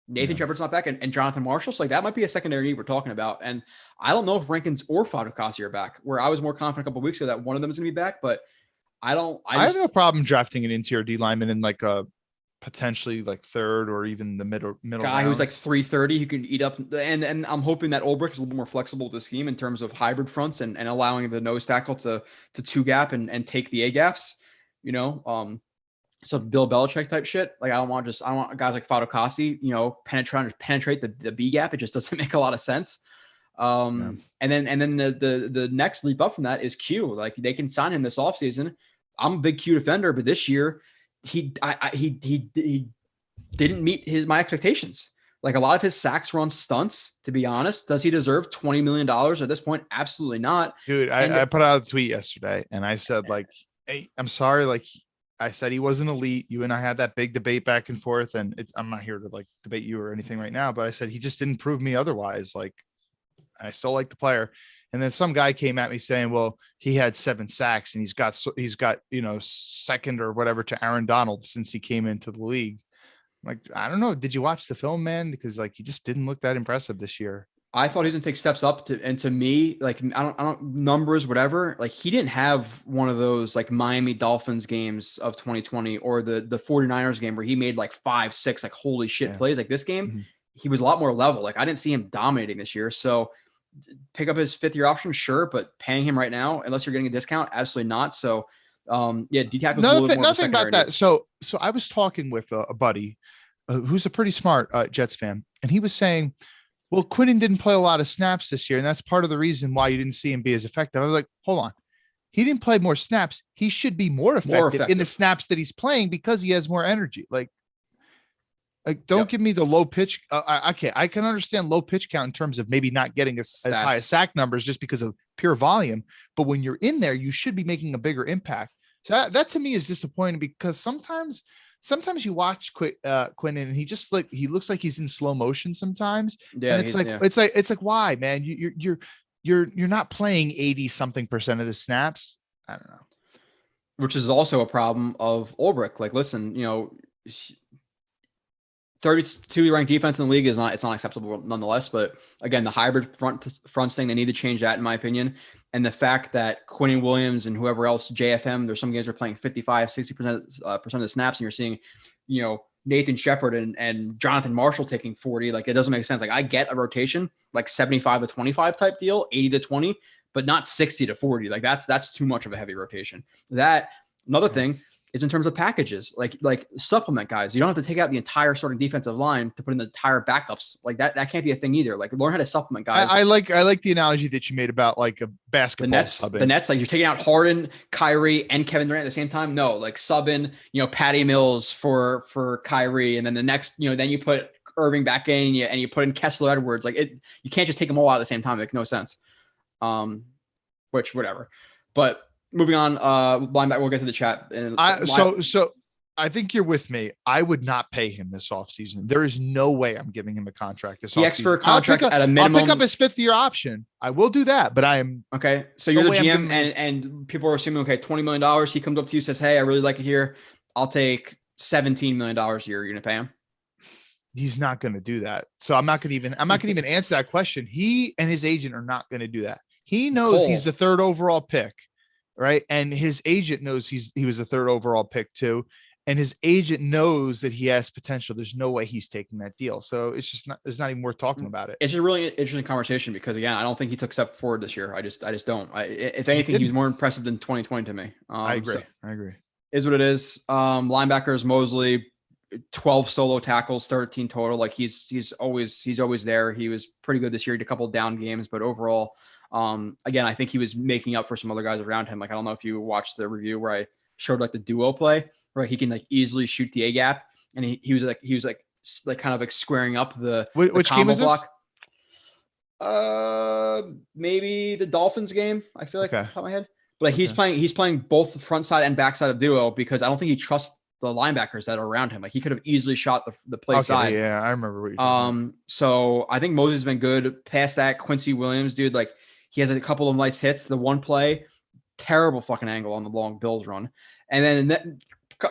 Nathan Shepard's not back, and Jonathan Marshall. So like that might be a secondary need we're talking about. And I don't know if Rankins or Fadokasi are back, where I was more confident a couple of weeks ago that one of them is going to be back, but I have no problem drafting an interior D lineman in like a potentially like 3rd or even the middle guy who's like 330 who can eat up. And I'm hoping that Ulbrich is a little bit more flexible with the scheme in terms of hybrid fronts and allowing the nose tackle to 2 gap and take the A gaps, some Bill Belichick type shit. Like I want guys like Fadokasi, penetrate the B gap. It just doesn't make a lot of sense. And then the next leap up from that is Q. Like they can sign him this offseason. I'm a big Q defender, but this year he didn't meet my expectations. Like a lot of his sacks were on stunts, to be honest. Does he deserve $20 million at this point? Absolutely not. Dude, I put out a tweet yesterday and I said like, hey, I'm sorry. Like I said, he wasn't elite. You and I had that big debate back and forth, and I'm not here to like debate you or anything right now, but I said, he just didn't prove me otherwise. Like I still like the player. And then some guy came at me saying, well, he had 7 sacks and he's got, second or whatever to Aaron Donald since he came into the league. I'm like, I don't know. Did you watch the film, man? Because like, he just didn't look that impressive this year. I thought he was gonna take steps up and to me, like I don't numbers, whatever. Like he didn't have one of those like Miami Dolphins games of 2020 or the 49ers game where he made like 5-6 like holy shit plays. Like this game, he was a lot more level. Like I didn't see him dominating this year. So pick up his 5th-year option, sure, but paying him right now, unless you're getting a discount, absolutely not. So D tackle. Nothing about that. So I was talking with a buddy who's a pretty smart Jets fan, and he was saying, well, Quinnen didn't play a lot of snaps this year, and that's part of the reason why you didn't see him be as effective. I was like, hold on. He didn't play more snaps. He should be more effective in the snaps that he's playing because he has more energy. Like don't give me the low pitch. Okay, I can understand low pitch count in terms of maybe not getting as high as sack numbers just because of pure volume. But when you're in there, you should be making a bigger impact. So that to me is disappointing because sometimes you watch Quinnen and he looks like he's in slow motion sometimes. Yeah. And it's like, why, man? You're not playing 80-something% of the snaps. I don't know. Which is also a problem of Ulbrich. Like, listen, 32 ranked defense in the league it's not acceptable nonetheless. But again, the hybrid fronts thing, they need to change that in my opinion. And the fact that Quinnen Williams and whoever else, JFM, there's some games are playing 55, 60% of the snaps, and you're seeing, Nathan Shepard and Jonathan Marshall taking 40. Like, it doesn't make sense. Like, I get a rotation, like 75-25 type deal, 80-20, but not 60-40. Like, that's too much of a heavy rotation. Another thing is in terms of packages, like supplement guys. You don't have to take out the entire starting defensive line to put in the entire backups. Like that can't be a thing either. Like learn how to supplement guys. I like the analogy that you made about like a basketball the Nets, like you're taking out Harden, Kyrie, and Kevin Durant at the same time. No, like sub in, Patty Mills for Kyrie, and then the next, then you put Irving back in and you put in Kessler Edwards. Like you can't just take them all out at the same time. It makes no sense. Which whatever, but. Moving on, linebacker. We'll get to the chat. So I think you're with me. I would not pay him this offseason. There is no way I'm giving him a contract this offseason. He asked for a contract at a minimum. I'll pick up his 5th-year option. I will do that, but I am okay. So you're the GM, and people are assuming $20 million. He comes up to you, says, "Hey, I really like it here. I'll take $17 million a year. You're gonna pay him?" He's not going to do that. So I'm not going to even answer that question. He and his agent are not going to do that. He knows he's the 3rd overall pick. Right. And his agent knows he was a 3rd overall pick too. And his agent knows that he has potential. There's no way he's taking that deal. So it's not even worth talking about it. It's a really interesting conversation because again, I don't think he took a step forward this year. I just don't. If anything, he was more impressive than 2020 to me. I agree. Is what it is. Linebackers, Mosley, 12 solo tackles, 13 total. Like he's always there. He was pretty good this year. He did a couple of down games, but overall, again, I think he was making up for some other guys around him. Like, I don't know if you watched the review where I showed like the duo play where he can like easily shoot the A gap. And he was kind of like squaring up which game is block. This? Maybe the Dolphins game. I feel like off the top of my head, but like he's playing both the front side and back side of duo because I don't think he trusts the linebackers that are around him. Like he could have easily shot the play side. Yeah, I remember what you're talking about. So I think Moses has been good. Past that, Quincy Williams, dude, like he has a couple of nice hits. The one play, terrible fucking angle on the long Bills run. And then,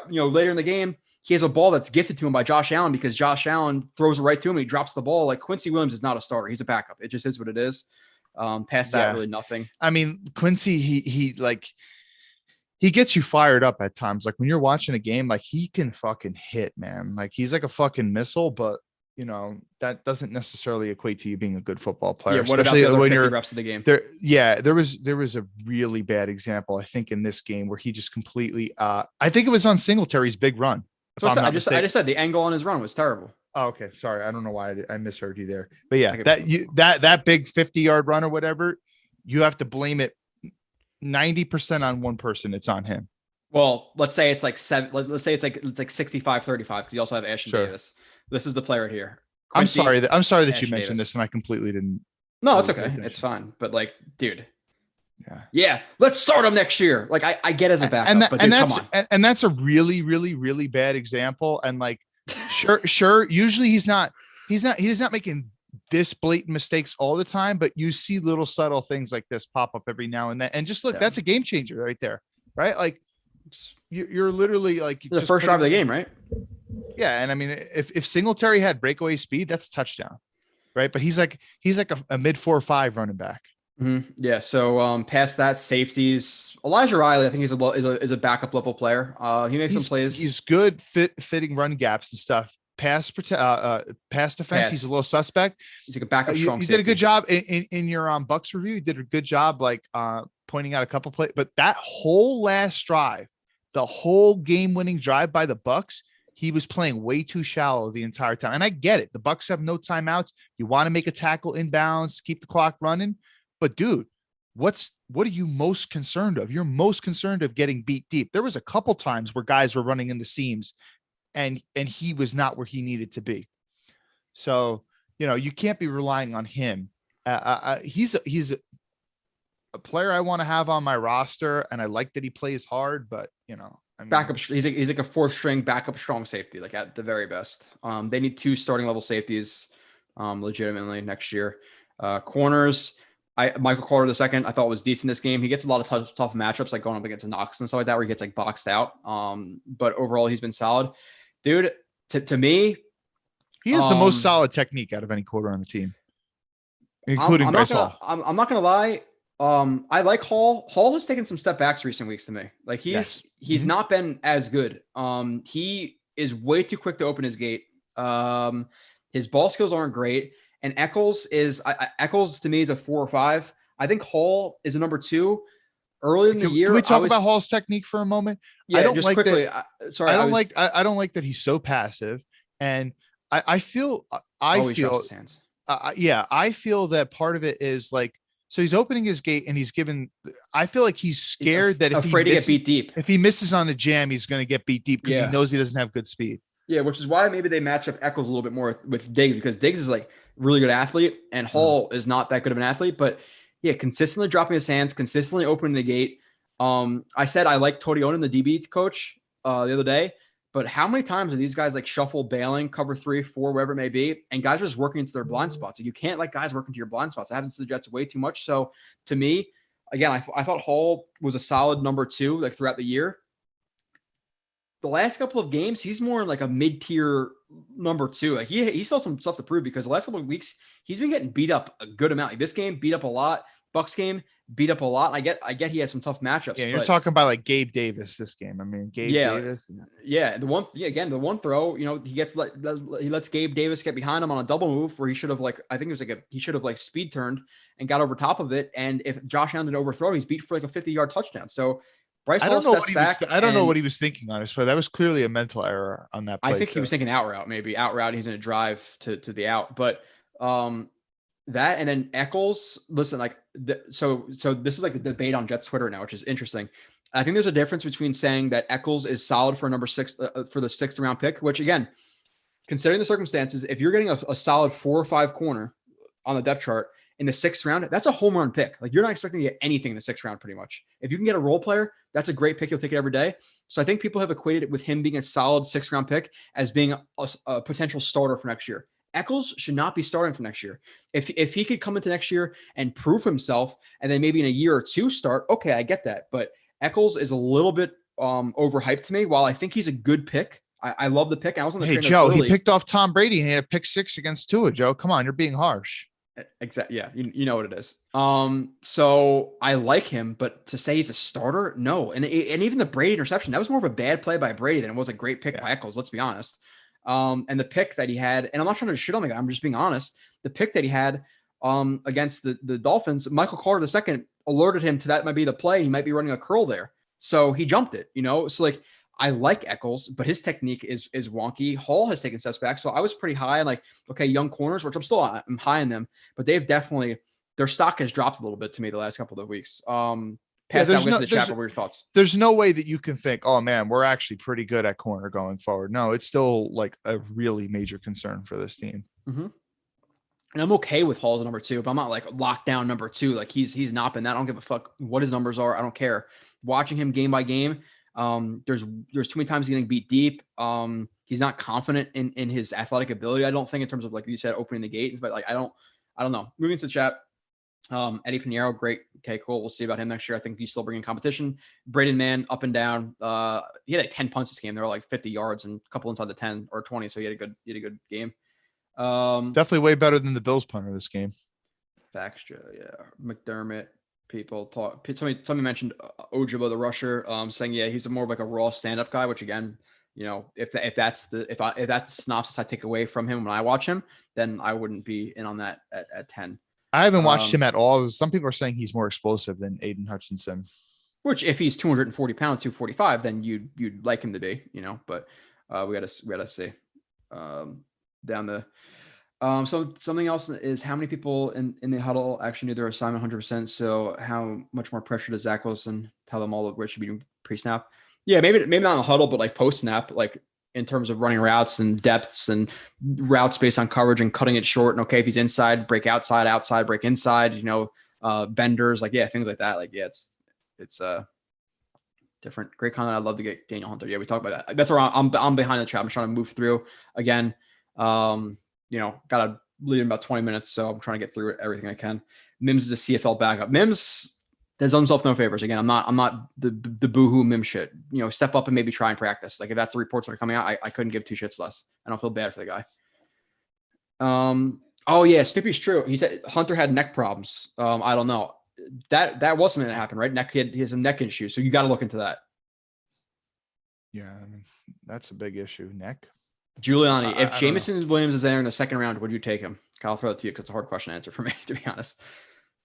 later in the game, he has a ball that's gifted to him by Josh Allen because Josh Allen throws it right to him. He drops the ball. Like Quincy Williams is not a starter. He's a backup. It just is what it is. Past that, really nothing. I mean, Quincy, he gets you fired up at times. Like when you're watching a game, like he can fucking hit, man. Like he's like a fucking missile, but that doesn't necessarily equate to you being a good football player. Yeah, what especially about when you're reps of the game? There was a really bad example, I think, in this game where he just completely I think it was on Singletary's big run. So I just said the angle on his run was terrible. Oh, okay. Sorry. I don't know why I misheard you there. But yeah, that big 50-yard run or whatever, you have to blame it 90% on one person. It's on him. Well, let's say it's like 7. Let's say it's like 65-35 because you also have Ashton Davis. This is the play right here. Quincy, I'm sorry that you mentioned this and I completely didn't. No, it's okay. It's fine. But like, dude. Yeah. Let's start him next year. Like I get as a backup, but dude, come on. And that's a really, really, really bad example. And like, sure. Usually he's not making this blatant mistakes all the time, but you see little subtle things like this pop up every now and then. And just look, that's a game changer right there. Right. Like you're literally like the first drive of the game, right? Yeah. And I mean, if Singletary had breakaway speed, that's a touchdown. right? But he's like a mid 4.5 running back. Mm-hmm. Yeah. So past that, safeties. Elijah Riley, I think he's is a backup level player. He makes some plays. He's good fitting run gaps and stuff. Pass defense. He's a little suspect. He's like a backup strong. You did a good job in your Bucks review. You did a good job pointing out a couple plays, but that whole last drive, the whole game-winning drive by the Bucks, he was playing way too shallow the entire time. And I get it. The Bucks have no timeouts. You want to make a tackle inbounds, keep the clock running. But dude, what are you most concerned of? You're most concerned of getting beat deep. There was a couple times where guys were running in the seams and he was not where he needed to be. So, you can't be relying on him. He's a player I want to have on my roster, and I like that he plays hard, but backup. He's like a fourth string backup strong safety, like at the very best. They need 2 starting level safeties, legitimately next year. Corners. Michael Carter II, I thought was decent this game. He gets a lot of tough matchups, like going up against Knox and stuff like that, where he gets like boxed out. But overall, he's been solid, dude. To me, he has the most solid technique out of any quarter on the team, including Bryce Hall. I'm not gonna lie. I like Hall. Hall has taken some step backs recent weeks to me. Like he's not been as good. He is way too quick to open his gate. His ball skills aren't great. And Eccles to me is a 4 or 5. I think Hall is a number 2. Early in the year, can we talk about Hall's technique for a moment? Yeah, I don't just like quickly. That, I don't like that he's so passive, and I feel I feel that part of it is like, so he's opening his gate and he's given. I feel like he's scared that afraid to get beat deep. If he misses on a jam, he's going to get beat deep because he knows he doesn't have good speed. Yeah, which is why maybe they match up Eccles a little bit more with Diggs, because Diggs is like really good athlete and Hall is not that good of an athlete, but yeah, consistently dropping his hands, consistently opening the gate. I said I like Torrione, the DB coach, the other day, but how many times are these guys like shuffle, bailing, cover 3, 4, wherever it may be, and guys are just working into their blind spots? You can't let guys work into your blind spots. That happens to the Jets way too much. So to me, again, I thought Hall was a solid number 2 like throughout the year. The last couple of games, he's more like a mid-tier number 2. Like he still has some stuff to prove, because the last couple of weeks he's been getting beat up a good amount. Like this game, beat up a lot. Bucks game, beat up a lot. I get he has some tough matchups. Yeah, you're talking about like Gabe Davis this game. I mean, Davis. Yeah, the one throw, he lets Gabe Davis get behind him on a double move where he should have he should have speed turned and got over top of it. And if Josh Allen didn't overthrow, he's beat for like a 50-yard touchdown. So Bryce Hall steps back. I don't know what he was thinking on his play. That was clearly a mental error on that play. I think he was thinking out route, maybe out route. He's going to drive to the out, but that, and then Eccles, listen, so this is like the debate on Jets Twitter now, which is interesting. I think there's a difference between saying that Eccles is solid for number 6 for the 6th round pick, which again, considering the circumstances, if you're getting a solid 4 or 5 corner on the depth chart in the 6th round, that's a home run pick. Like you're not expecting to get anything in the 6th round pretty much. If you can get a role player, that's a great pick. You'll take it every day. So I think people have equated it with him being a solid 6th round pick as being a potential starter for next year. Eccles should not be starting for next year. If he could come into next year and prove himself and then maybe in a year or 2 start, okay, I get that. But Eccles is a little bit overhyped to me. While I think he's a good pick, I love the pick. I was on the train Joe, early. He picked off Tom Brady and he had a pick 6 against Tua. Joe, come on, you're being harsh. Exactly. Yeah, you know what it is. So I like him, but to say he's a starter, no. And even the Brady interception, that was more of a bad play by Brady than it was a great pick by Eccles. Let's be honest. And the pick that he had, and I'm not trying to shit on the guy, I'm just being honest. The pick that he had against the Dolphins, Michael Carter II alerted him to that might be the play. He might be running a curl there. So he jumped it, So like, I like Eccles, but his technique is wonky. Hall has taken steps back. So I was pretty high on young corners, which I'm high on them, but they've definitely, their stock has dropped a little bit to me the last couple of weeks. Pass that with the chat. What were your thoughts? There's no way that you can think, oh man, we're actually pretty good at corner going forward. No, it's still like a really major concern for this team. Mm-hmm. And I'm okay with Hall as a number 2, but I'm not like locked down number 2. Like he's not been that. I don't give a fuck what his numbers are. I don't care. Watching him game by game, there's too many times he's getting beat deep. He's not confident in his athletic ability. I don't think in terms of, like you said, opening the gate, but I don't know. Moving to the chat. Eddie Pinheiro, great. Okay, cool. We'll see about him next year. I think he's still bringing competition. Braden Mann, up and down. He had like 10 punts this game. They were like 50 yards and a couple inside the 10 or 20. So he had a good game. Definitely way better than the Bills punter this game. Facts, Joe. Yeah, McDermott. People talk. Somebody mentioned Ojabo, the rusher, saying he's more of like a raw stand-up guy. Which again, if that's the synopsis I take away from him when I watch him, then I wouldn't be in on that at 10. I haven't watched him at all. Some people are saying he's more explosive than Aiden Hutchinson. Which, if he's 240 pounds, 245, then you'd like him to be, But we gotta see. Down the. So something else is how many people in the huddle actually knew their assignment 100%. So how much more pressure does Zach Wilson tell them all where it should be pre-snap? Yeah, maybe not in the huddle, but like post-snap, like in terms of running routes and depths and routes based on coverage and cutting it short. And okay, if he's inside, break outside, break inside. Benders, things like that. It's different. Great content. I'd love to get Daniel Hunter. Yeah, we talked about that. That's where I'm behind the trap. I'm trying to move through again. Got to leave in about 20 minutes. So I'm trying to get through everything I can. Mims is a CFL backup. Mims does himself no favors. Again, I'm not the boohoo Mims shit. Step up and maybe try and practice. Like if that's the reports that are coming out, I couldn't give two shits less. I don't feel bad for the guy. Oh yeah, Snoopy's true. He said Hunter had neck problems. I don't know. That wasn't going to happen, right? He has some neck issues. So you got to look into that. Yeah, I mean, that's a big issue. Neck. Giuliani, if Jameson Williams is there in the second round, would you take him? I'll throw it to you because it's a hard question to answer for me, to be honest.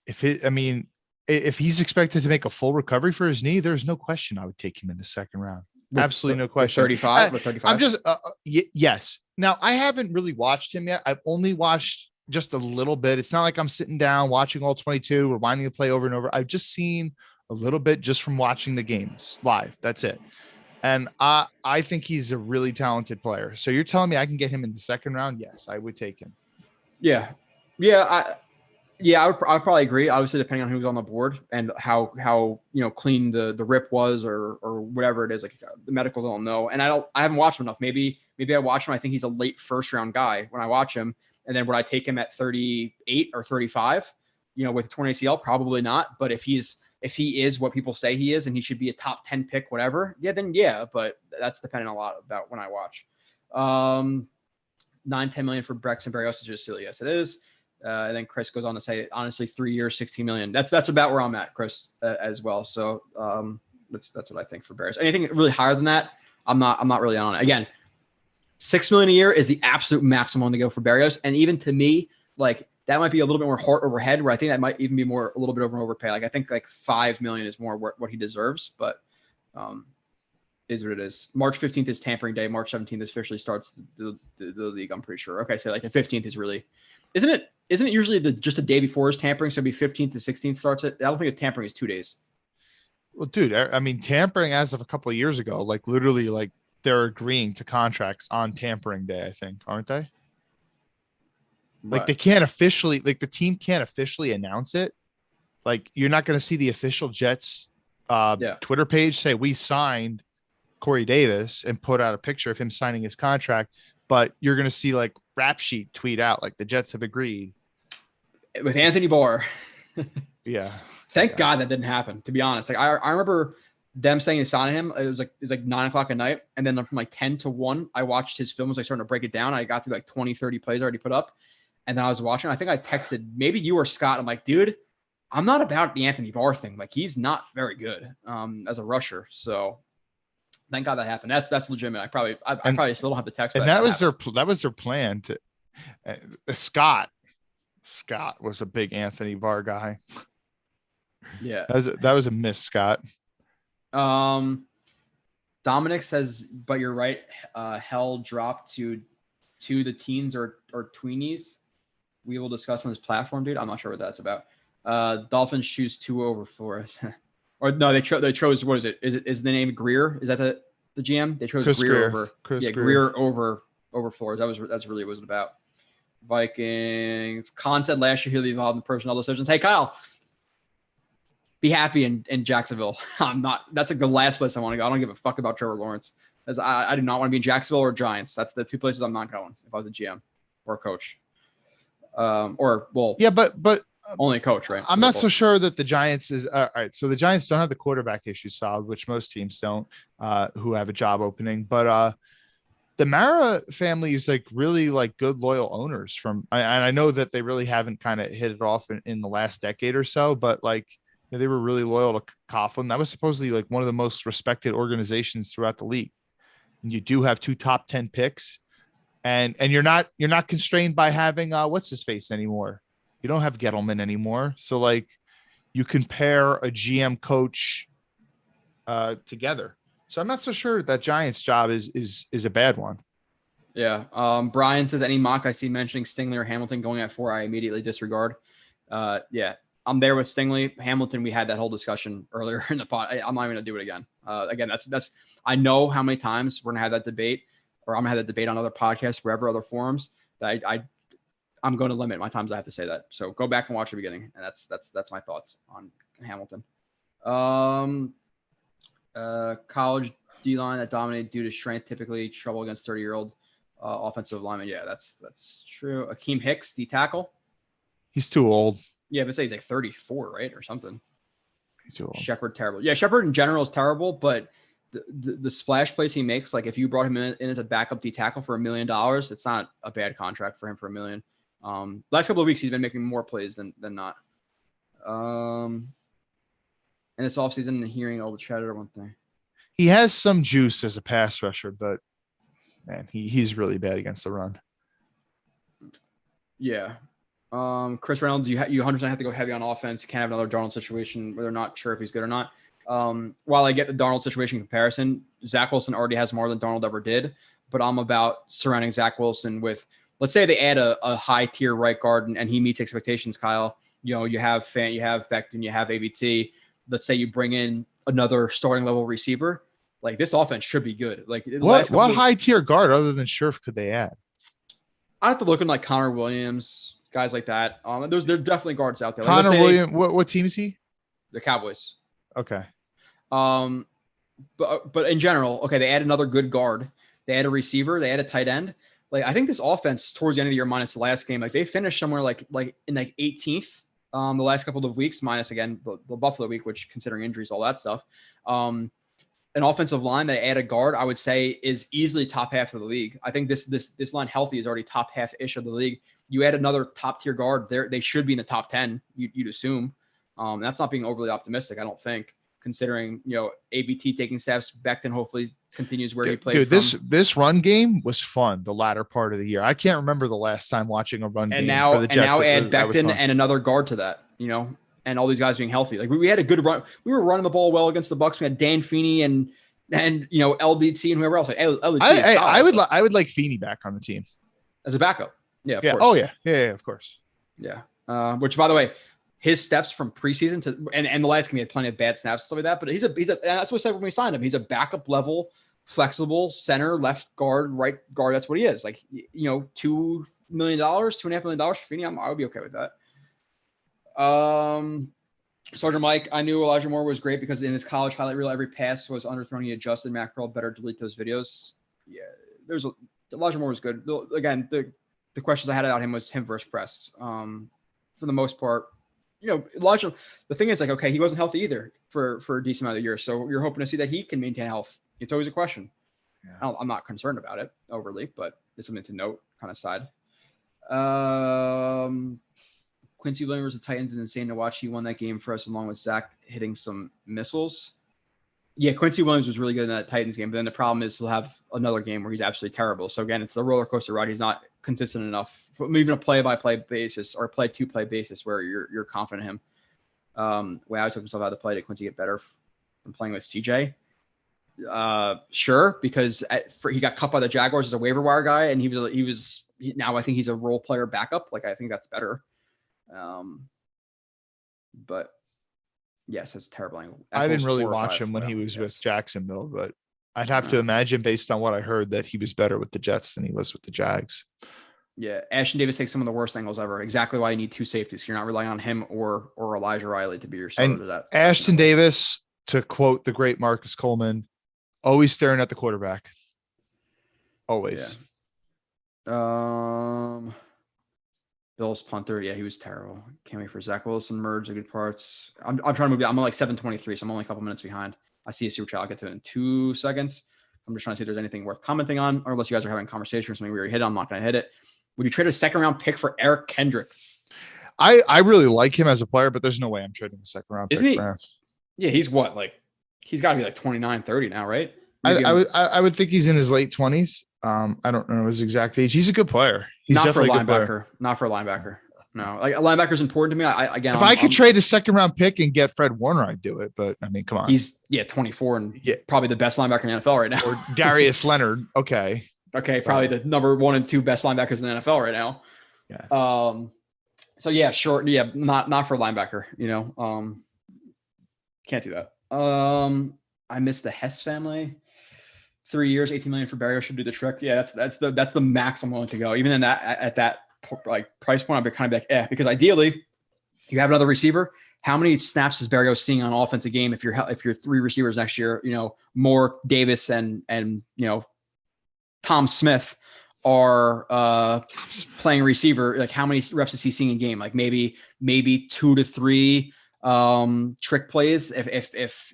If he's expected to make a full recovery for his knee, there's no question I would take him in the second round. Absolutely no question. 35 with 35. I'm just yes. Now I haven't really watched him yet. I've only watched just a little bit. It's not like I'm sitting down watching all 22, rewinding the play over and over. I've just seen a little bit just from watching the games live. That's it. And I think he's a really talented player. So you're telling me I can get him in the second round? Yes, I would take him. Yeah. I would probably agree. Obviously, depending on who's on the board and how clean the rip was or whatever it is. Like the medicals don't know. And I haven't watched him enough. Maybe I watch him. I think he's a late first round guy when I watch him. And then would I take him at 38 or 35? With a torn ACL, probably not. But if he is what people say he is and he should be a top 10 pick, whatever, but that's dependent a lot about when I watch. 9-10 million for Braxton Berrios is just silly. Yes, it is. And then Chris goes on to say, honestly, 3 years, 16 million. That's about where I'm at, Chris, as well. So that's what I think for Berrios. Anything really higher than that, I'm not really on it. Again, $6 million a year is the absolute maximum to go for Berrios. And even to me, that might be a little bit more heart over head, where I think that might even be a little bit overpay. I think $5 million is more what he deserves, but is what it is. March 15th is tampering day. March 17th officially starts the league. I'm pretty sure. Okay, so the 15th is really, isn't it usually just the day before is tampering? So it'd be 15th to 16th starts it. I don't think the tampering is 2 days. Well, dude, I mean, tampering as of a couple of years ago, literally, they're agreeing to contracts on tampering day. I think, aren't they? They can't officially, the team can't officially announce it. You're not going to see the official Jets Twitter page say we signed Corey Davis and put out a picture of him signing his contract. But you're going to see Rap Sheet tweet out the Jets have agreed with Anthony Barr. Yeah. Thank God that didn't happen, to be honest. I remember them saying they signed him. It was 9:00 at night. And then from 10 to 1, I watched his film. Starting to break it down. I got through 20, 30 plays already put up. And then I was watching. I think I texted maybe you or Scott. I'm like, dude, I'm not about the Anthony Barr thing. He's not very good as a rusher. So thank God that happened. That's legitimate. I probably still don't have the text. And that was their plan to. Scott was a big Anthony Barr guy. Yeah, that was a miss, Scott. Dominic says, but you're right. Hell dropped to the teens or tweenies. We will discuss on this platform, dude. I'm not sure what that's about. Dolphins choose 2 over Flores. Or no, they chose, what is it? Is the name Greer? Is that the GM? They chose Greer over Greer over Flores. That's really what it was about. Vikings. Khan said last year he'll be involved in personnel decisions. Hey, Kyle, be happy in Jacksonville. I'm not. That's the last place I want to go. I don't give a fuck about Trevor Lawrence. I do not want to be in Jacksonville or Giants. That's the 2 places I'm not going if I was a GM or a coach. But only a coach, right? I'm not so sure that the Giants is all right. So the Giants don't have the quarterback issue solved, which most teams don't, who have a job opening. But The Mara family is like really like good, loyal owners and I know that they really haven't kind of hit it off in the last decade or so, but like they were really loyal to Coughlin. That was supposedly like one of the most respected organizations throughout the league. And you do have 2 top 10 picks, and you're not constrained by having what's his face anymore. You don't have Gettleman anymore, so like you can pair a GM coach together. So I'm not so sure that Giants job is a bad one. Yeah. Brian says any mock I see mentioning Stingley or Hamilton going at 4, I immediately disregard. Yeah, I'm there with Stingley. Hamilton, we had that whole discussion earlier in the pod. I'm not even gonna do it again. Again, that's I know how many times we're gonna have that debate, or I'm gonna have that debate on other podcasts, wherever, other forums. That I'm going to limit my times I have to say that. So go back and watch the beginning, and that's my thoughts on Hamilton. College D-line that dominated due to strength, typically trouble against 30-year-old offensive linemen. Yeah, that's true. Akeem Hicks, D tackle. He's too old. Yeah, but say he's like 34, right, or something. He's too old. Shepard, terrible. Yeah, Shepard in general is terrible, but the splash plays he makes, like if you brought him in as a backup D tackle for $1 million, it's not a bad contract for him for $1 million. Last couple of weeks he's been making more plays than not. And this offseason and hearing all the chatter, one thing. He has some juice as a pass rusher, but man, he's really bad against the run. Yeah. Chris Reynolds, you 100% have to go heavy on offense. You can't have another Darnold situation where they're not sure if he's good or not. While I get the Darnold situation comparison, Zach Wilson already has more than Darnold ever did, but I'm about surrounding Zach Wilson with, let's say they add a high tier right guard and he meets expectations, Kyle. You know, you have Fant, you have Becton, you have ABT. Let's say you bring in another starting level receiver. Like this offense should be good. Like what high tier guard other than Scherf could they add? I have to look in like Connor Williams, guys like that. There's definitely guards out there. Connor Williams. What team is he? The Cowboys. Okay. But in general, okay, they add another good guard. They add a receiver. They add a tight end. Like I think this offense towards the end of the year, minus the last game, like they finished somewhere like in like 18th. The last couple of weeks, minus again the Buffalo week, which considering injuries, all that stuff. An offensive line that add a guard, I would say, is easily top half of the league. I think this line healthy is already top half-ish of the league. You add another top tier guard, they should be in the top 10. You'd assume. That's not being overly optimistic, I don't think, considering ABT taking steps. Becton hopefully continues where he played. Dude, this run game was fun. The latter part of the year, I can't remember the last time watching a run game for the Jets. And now add Becton and another guard to that. And all these guys being healthy. Like we had a good run. We were running the ball well against the Bucs. We had Dan Feeney and LDT and whoever else. Like, LDT I would like Feeney back on the team as a backup. Yeah. Of course. Oh yeah. Of course. Yeah. Which, by the way, his steps from preseason to and the last game, he had plenty of bad snaps and stuff like that. But he's a that's what I said when we signed him. He's a backup level, flexible center, left guard, right guard. That's what he is. Like $2 million, $2.5 million for Feeney. I would be okay with that. Sergeant Mike, I knew Elijah Moore was great because in his college highlight reel, every pass was underthrown. He adjusted. Matt Curl better delete those videos. Yeah, Elijah Moore was good. Again, the questions I had about him was him versus press. For the most part, Elijah. The thing is, like, okay, he wasn't healthy either for a decent amount of the year. So you're hoping to see that he can maintain health. It's always a question. Yeah. I'm not concerned about it overly, but it's something to note. Kind of side. Quincy Williams, the Titans, is insane to watch. He won that game for us along with Zach hitting some missiles. Yeah, Quincy Williams was really good in that Titans game, but then the problem is he'll have another game where he's absolutely terrible. So again, it's the roller coaster ride. He's not consistent enough for even a play-by-play basis or play-to-play basis where you're confident in him. Way I took himself out of play, did Quincy get better from playing with CJ? Sure, because he got cut by the Jaguars as a waiver wire guy, and now I think he's a role player backup. Like I think that's better. But yes, it's a terrible angle. I didn't really watch him when he was with Jacksonville, but I'd have to imagine based on what I heard that he was better with the Jets than he was with the Jags. Yeah. Ashton Davis takes some of the worst angles ever. Exactly why you need 2 safeties. You're not relying on him or Elijah Riley to be your starter to that. Ashton Davis, to quote the great Marcus Coleman, always staring at the quarterback. Always. Yeah. Bills punter, yeah, he was terrible. Can't wait for Zach Wilson merge the good parts. I'm trying to move down. I'm on like 7:23, so I'm only a couple minutes behind. I see a super chat. I'll get to it in 2 seconds. I'm just trying to see if there's anything worth commenting on, or unless you guys are having a conversation or something we already hit on, I'm not going to hit it. Would you trade a second round pick for Eric Kendrick? I really like him as a player, but there's no way I'm trading a second round pick for him. Yeah, he's what? Like, he's got to be like 29, 30 now, right? I would think he's in his late 20s. I don't know his exact age. He's a good player. He's not definitely for a good player. linebacker. Not for a linebacker. No, like a linebacker is important to me. If I could trade a second round pick and get Fred Warner, I'd do it. But I mean, come on. He's 24 and probably the best linebacker in the NFL right now. Or Darius Leonard. Okay. Probably the number 1 and 2 best linebackers in the NFL right now. Yeah. So yeah, short. Yeah, not for a linebacker. Can't do that. I miss the Hess family. 3 years, $18 million for Berrios should do the trick. Yeah, that's the max I'm willing to go. Even in that at that like price point, I'd be kind of like, because ideally you have another receiver. How many snaps is Berrios seeing on offensive game if you're 3 receivers next year? Moore, Davis, and Tom Smith are playing receiver. Like, how many reps is he seeing in game? Like maybe 2 to 3 trick plays. If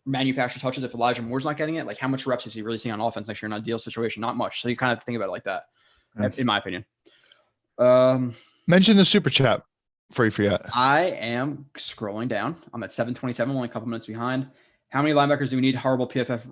manufacturer touches, if Elijah Moore's not getting it, like how much reps is he really seeing on offense next year in an ideal situation? Not much. So you kind of think about it like that, in my opinion. Mention the super chat before you forget. I am scrolling down. I'm at 727, only a couple minutes behind. How many linebackers do we need? Horrible PFF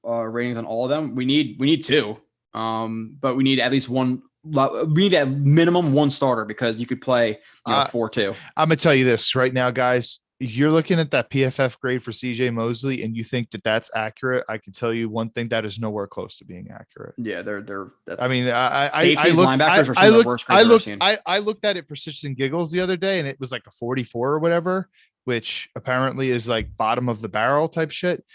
ratings on all of them. We need 2, but we need at least one. We need at minimum 1 starter, because you could play 4-2. I'm gonna tell you this right now, guys. If you're looking at that PFF grade for CJ Mosley and you think that that's accurate, I can tell you one thing: that is nowhere close to being accurate. Yeah, that's. I mean, I looked at it for shits and giggles the other day, and it was like a 44 or whatever, which apparently is like bottom of the barrel type shit.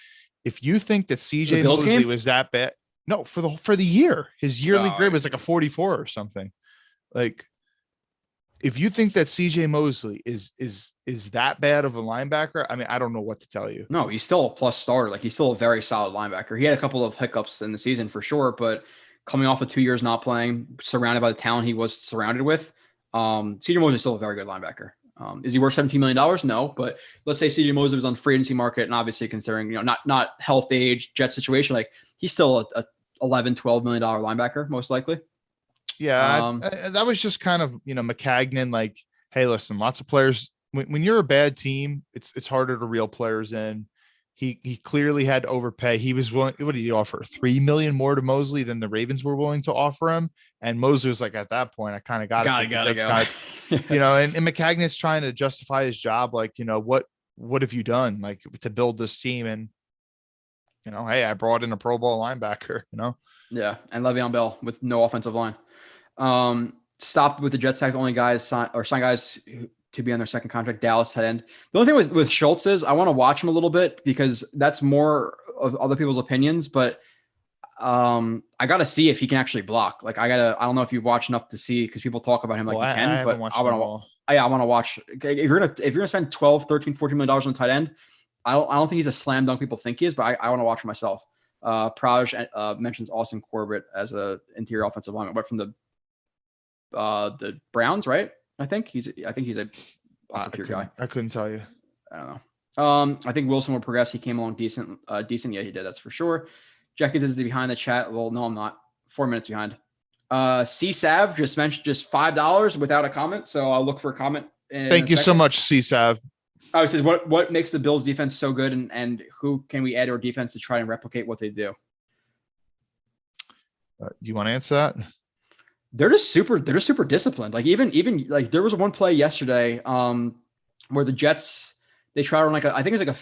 If you think that CJ Mosley was that bad, no, for the year, his yearly grade was like a 44 or something. Like, if you think that CJ Mosley is that bad of a linebacker, I mean, I don't know what to tell you. No, he's still a plus starter. Like, he's still a very solid linebacker. He had a couple of hiccups in the season for sure, but coming off of 2 years not playing, surrounded by the talent he was surrounded with, CJ Mosley is still a very good linebacker. Is he worth $17 million? No, but let's say CJ Mosley was on free agency market, and obviously considering, not health, age, jet situation, like he's still a $11, $12 million linebacker, most likely. Yeah, that was just kind of, McCagnon, like, hey, listen, lots of players, when you're a bad team, it's harder to reel players in. He clearly had to overpay. He was willing. What did he offer? $3 million more to Mosley than the Ravens were willing to offer him. And Mosley was like, at that point, I kind of got to go. And McCagnon's trying to justify his job. Like, what have you done, like, to build this team? And, hey, I brought in a Pro Bowl linebacker, Yeah. And Le'Veon Bell with no offensive line. Stopped with the Jets tags, only guys sign guys to be on their second contract. Dallas tight end. The only thing with Schultz is I want to watch him a little bit, because that's more of other people's opinions, but I got to see if he can actually block. Like, I don't know if you've watched enough to see, because people talk about him like he can, but I want to watch. If you're going to spend $12, $13, $14 million on tight end, I don't think he's a slam dunk people think he is, but I want to watch for myself. Praj mentions Austin Corbett as a interior offensive lineman, but from the Browns, right? I think he's a pure guy. I couldn't tell you. I don't know. I think Wilson will progress. He came along decent. Yeah, he did. That's for sure. Jenkins is behind the chat. Well, no, I'm not. 4 minutes behind. C-Sav just mentioned just $5 without a comment. So I'll look for a comment. Thank you so much, C-Sav. Oh, he says, what makes the Bills defense so good, and who can we add to our defense to try and replicate what they do? Do you want to answer that? They're just super disciplined. Like, even like, there was one play yesterday where the Jets, they tried to run like I think it was like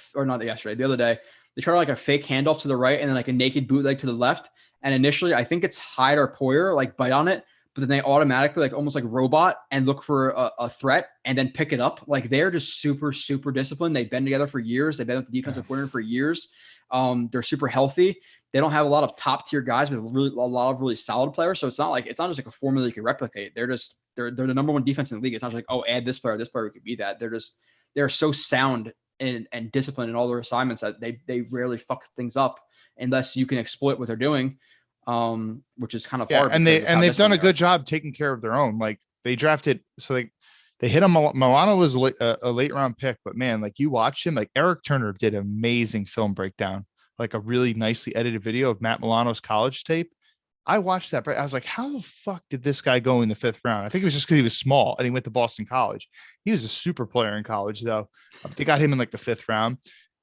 the other day, they tried like a fake handoff to the right and then like a naked bootleg to the left. And initially, I think it's Hyde or Poyer like bite on it, but then they automatically, like, almost like robot and look for a threat and then pick it up. Like, they're just super disciplined. They've been together for years. They've been with the defensive coordinator for years. They're super healthy. They don't have a lot of top tier guys, but a lot of really solid players. So it's not just like a formula you can replicate. They're the number one defense in the league. It's not just like, oh, add this player could be that. They're so sound and disciplined in all their assignments that they rarely fuck things up unless you can exploit what they're doing. Which is kind of hard. And they've done a good job taking care of their own. Like, they drafted, so they hit him. Milano was a late round pick, but man, like, you watch him, like, Eric Turner did amazing film breakdown like a really nicely edited video of Matt Milano's college tape. I watched that, but I was like, how the fuck did this guy go in the 5th round? I think it was just because he was small and he went to Boston College. He was a super player in college, though. They got him in like the 5th round.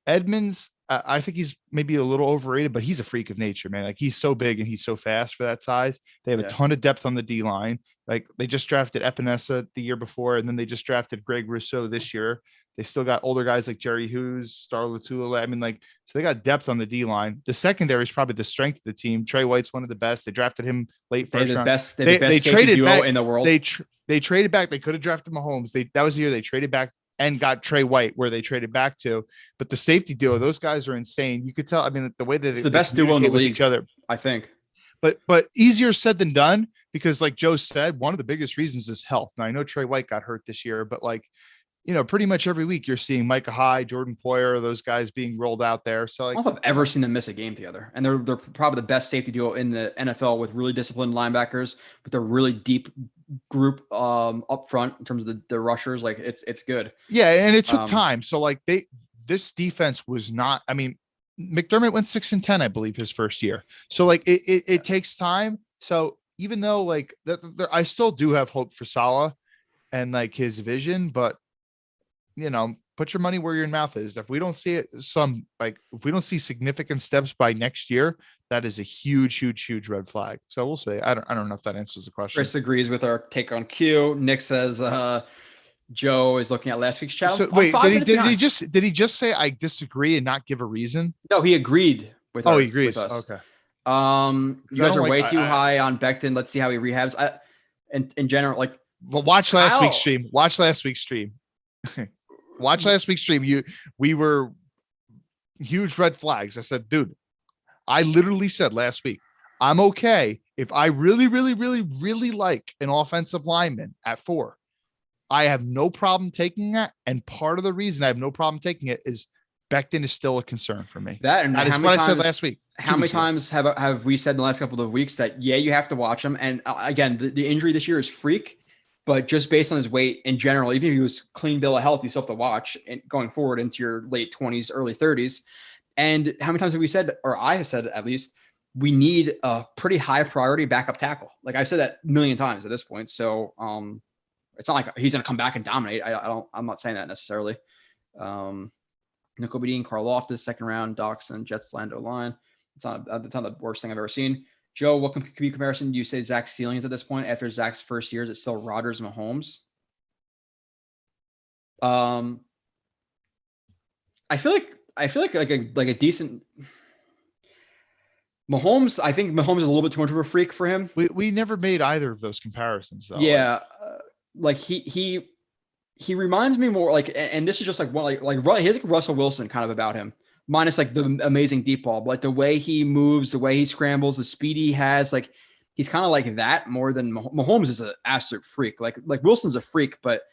Edmonds, I think he's maybe a little overrated, but he's a freak of nature, man. Like he's so big and he's so fast for that size. They have a ton of depth on the D line. Like they just drafted Epinesa the year before, and then they just drafted Greg Rousseau this year. They still got older guys like Jerry Hughes, Star Lotulelei. I mean, like, so they got depth on the D line. The secondary is probably the strength of the team. Trey White's one of the best. They drafted him late first round. They traded duo back in the world. They traded back. They could have drafted Mahomes. That was the year they traded back and got Trey White where they traded back to. But the safety duo, those guys are insane. You could tell. I mean, the way that it's the best duo in the league, each other, I think. But easier said than done, because like Joe said, one of the biggest reasons is health. Now I know Trey White got hurt this year, but like, you know, pretty much every week you're seeing Micah Hyde, Jordan Poyer, those guys being rolled out there. So like, I don't know if I've ever seen them miss a game together. And they're probably the best safety duo in the NFL, with really disciplined linebackers, with a really deep group up front in terms of the rushers. Like it's good. Yeah, and it took time. So like this defense was not, I mean, McDermott went 6-10, I believe, his first year. So like it takes time. So even though like I still do have hope for Saleh and like his vision, but you know, put your money where your mouth is. If we don't see if we don't see significant steps by next year, that is a huge red flag. So we'll see. I don't know if that answers the question. Chris agrees with our take on Q. Nick says Joe is looking at last week's chat. So wait, did he just say I disagree and not give a reason? No, he agreed with. He agrees. With us. Okay. You guys are way too high on Becton. Let's see how he rehabs. In general, like, well, watch last week's stream. Watch last week's stream. We were huge red flags. I said, dude, I literally said last week, I'm okay if I really like an offensive lineman at 4. I have no problem taking that. And part of the reason I have no problem taking it is Becton is still a concern for me. That is what I said last week. How many times have we said in the last couple of weeks that, yeah, you have to watch him? And again, the injury this year is freak, but just based on his weight in general, even if he was clean bill of health, you still have to watch and going forward into your late 20s, early 30s. And how many times have we said, or I have said at least, we need a pretty high priority backup tackle? Like I've said that a million times at this point. So it's not like he's going to come back and dominate. I'm not saying that necessarily. Nico Bedine, Carl Loftus, second round, Doxson, Jets, Lando line. It's not the worst thing I've ever seen. Joe, what could be comparison do you say Zach's ceiling is at this point after Zach's first year? Is it still Rodgers and Mahomes? I feel like a decent Mahomes. I think Mahomes is a little bit too much of a freak for him. We never made either of those comparisons, though. Yeah, like he reminds me more like, and this is just like one like he has like Russell Wilson kind of about him. Minus like the amazing deep ball, but like the way he moves, the way he scrambles, the speed he has, like he's kind of like that more than Mahomes is an absolute freak. Like Wilson's a freak, but,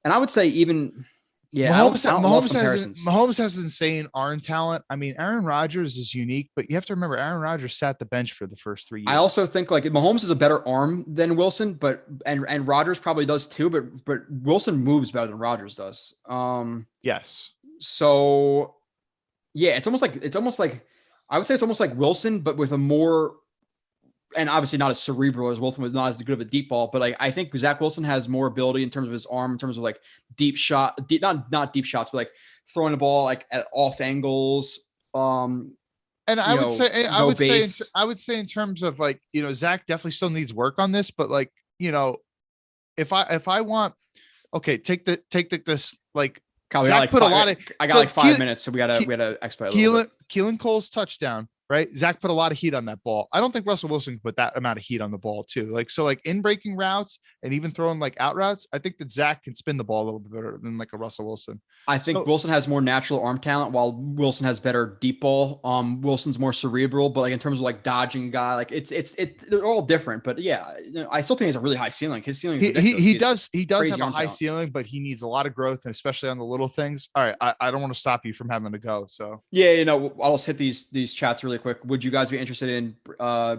and I would say even, yeah, Mahomes has insane arm talent. I mean, Aaron Rodgers is unique, but you have to remember Aaron Rodgers sat the bench for the first 3 years. I also think like Mahomes is a better arm than Wilson, but and Rodgers probably does too, but Wilson moves better than Rodgers does. Yes. So. Yeah, it's almost like I would say it's almost like Wilson, but with a more, and obviously not as cerebral as Wilson, was not as good of a deep ball, but like I think Zach Wilson has more ability in terms of his arm, in terms of like not deep shots, but like throwing the ball like at off angles. And I would say in terms of like, you know, Zach definitely still needs work on this, but like, you know, if I want, okay, take this like. Kyle, I got like 5 minutes, so we gotta expedite. Keelan Cole's touchdown, right? Zach put a lot of heat on that ball. I don't think Russell Wilson can put that amount of heat on the ball too. Like so, like in breaking routes and even throwing like out routes, I think that Zach can spin the ball a little bit better than like a Russell Wilson. I think Wilson has more natural arm talent, while Wilson has better deep ball. Wilson's more cerebral, but like in terms of like dodging guy, like they're all different. But yeah, you know, I still think he has a really high ceiling. His ceiling is he does have a high ceiling, but he needs a lot of growth, and especially on the little things. All right, I don't want to stop you from having to go. So yeah, you know, I'll just hit these chats really quick. Would you guys be interested in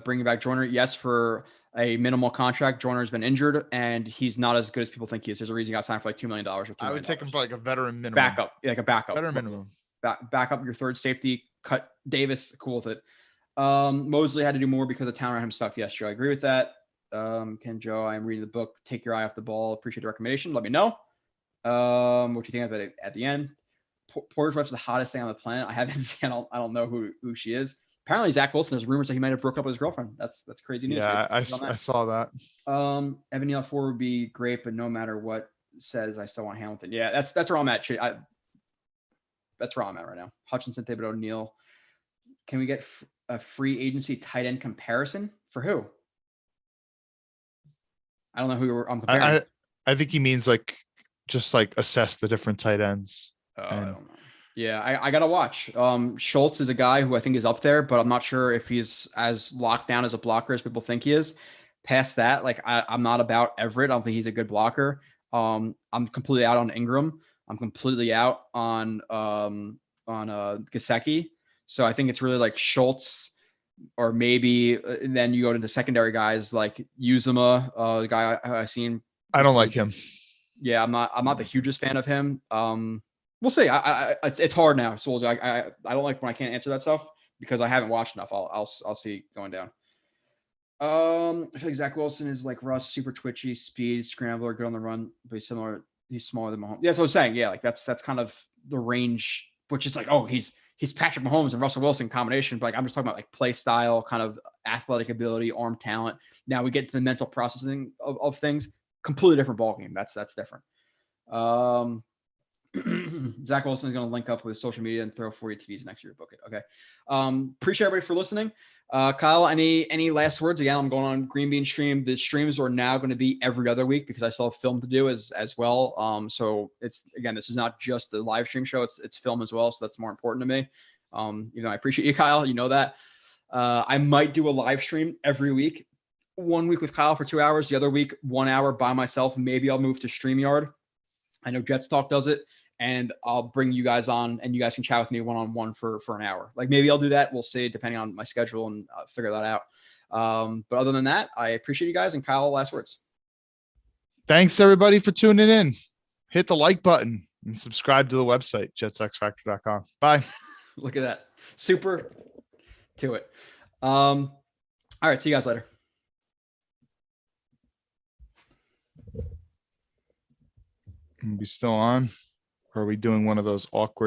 bringing back Joyner? Yes, for a minimal contract. Joyner's been injured and he's not as good as people think he is. There's a reason he got signed for like $2 million. I would take him for like a veteran minimum. Backup, like a backup. Better minimum. Back up your third safety cut Davis. Cool with it. Mosley had to do more because the talent around him sucked. Yes, Joe, I agree with that. Ken Joe, I am reading the book. Take your eye off the ball. Appreciate the recommendation. Let me know. What you think of it at the end. Porter's wife's the hottest thing on the planet. I haven't seen. I don't know who she is. Apparently, Zach Wilson. There's rumors that he might have broke up with his girlfriend. That's crazy news. Yeah, I saw that. Evan Neal 4 would be great, but no matter what says, I still want Hamilton. Yeah, that's where I'm at. That's where I'm at right now. Hutchinson, Thibodeau, Neal. Can we get a free agency tight end comparison for who? I don't know who I'm comparing. I think he means like just like assess the different tight ends. I don't know. Yeah, I gotta watch. Schultz is a guy who I think is up there, but I'm not sure if he's as locked down as a blocker as people think he is. Past that, like I'm not about Everett. I don't think he's a good blocker. I'm completely out on Ingram. I'm completely out on Gesicki. So I think it's really like Schultz, or maybe then you go to the secondary guys like Uzuma, the guy I've seen. I don't like him. Yeah, I'm not the hugest fan of him. We'll see. It's hard now. So I don't like when I can't answer that stuff because I haven't watched enough. I'll see going down. I feel like Zach Wilson is like Russ, super twitchy, speed, scrambler, good on the run, but he's similar. He's smaller than Mahomes. Yeah, that's what I'm saying. Yeah, like that's kind of the range, which is like, oh, he's Patrick Mahomes and Russell Wilson combination. But like I'm just talking about like play style, kind of athletic ability, arm talent. Now we get to the mental processing of things. Completely different ballgame. That's different. Zach Wilson is going to link up with social media and throw 40 TVs next year. Book it. Okay. Appreciate everybody for listening. Kyle, any last words? Again, I'm going on Green Bean stream. The streams are now going to be every other week because I still have film to do as well. So this is not just a live stream show. It's film as well. So that's more important to me. I appreciate you, Kyle. You know that. I might do a live stream every week. 1 week with Kyle for 2 hours. The other week, 1 hour by myself. Maybe I'll move to StreamYard. I know Jets Talk does it. And I'll bring you guys on and you guys can chat with me one-on-one for an hour. Like maybe I'll do that. We'll see depending on my schedule and figure that out. But other than that, I appreciate you guys. And Kyle, last words. Thanks everybody for tuning in. Hit the like button and subscribe to the website, jetsxfactor.com. Bye. Look at that. Super to it. All right. See you guys later. Are we still on? Or are we doing one of those awkward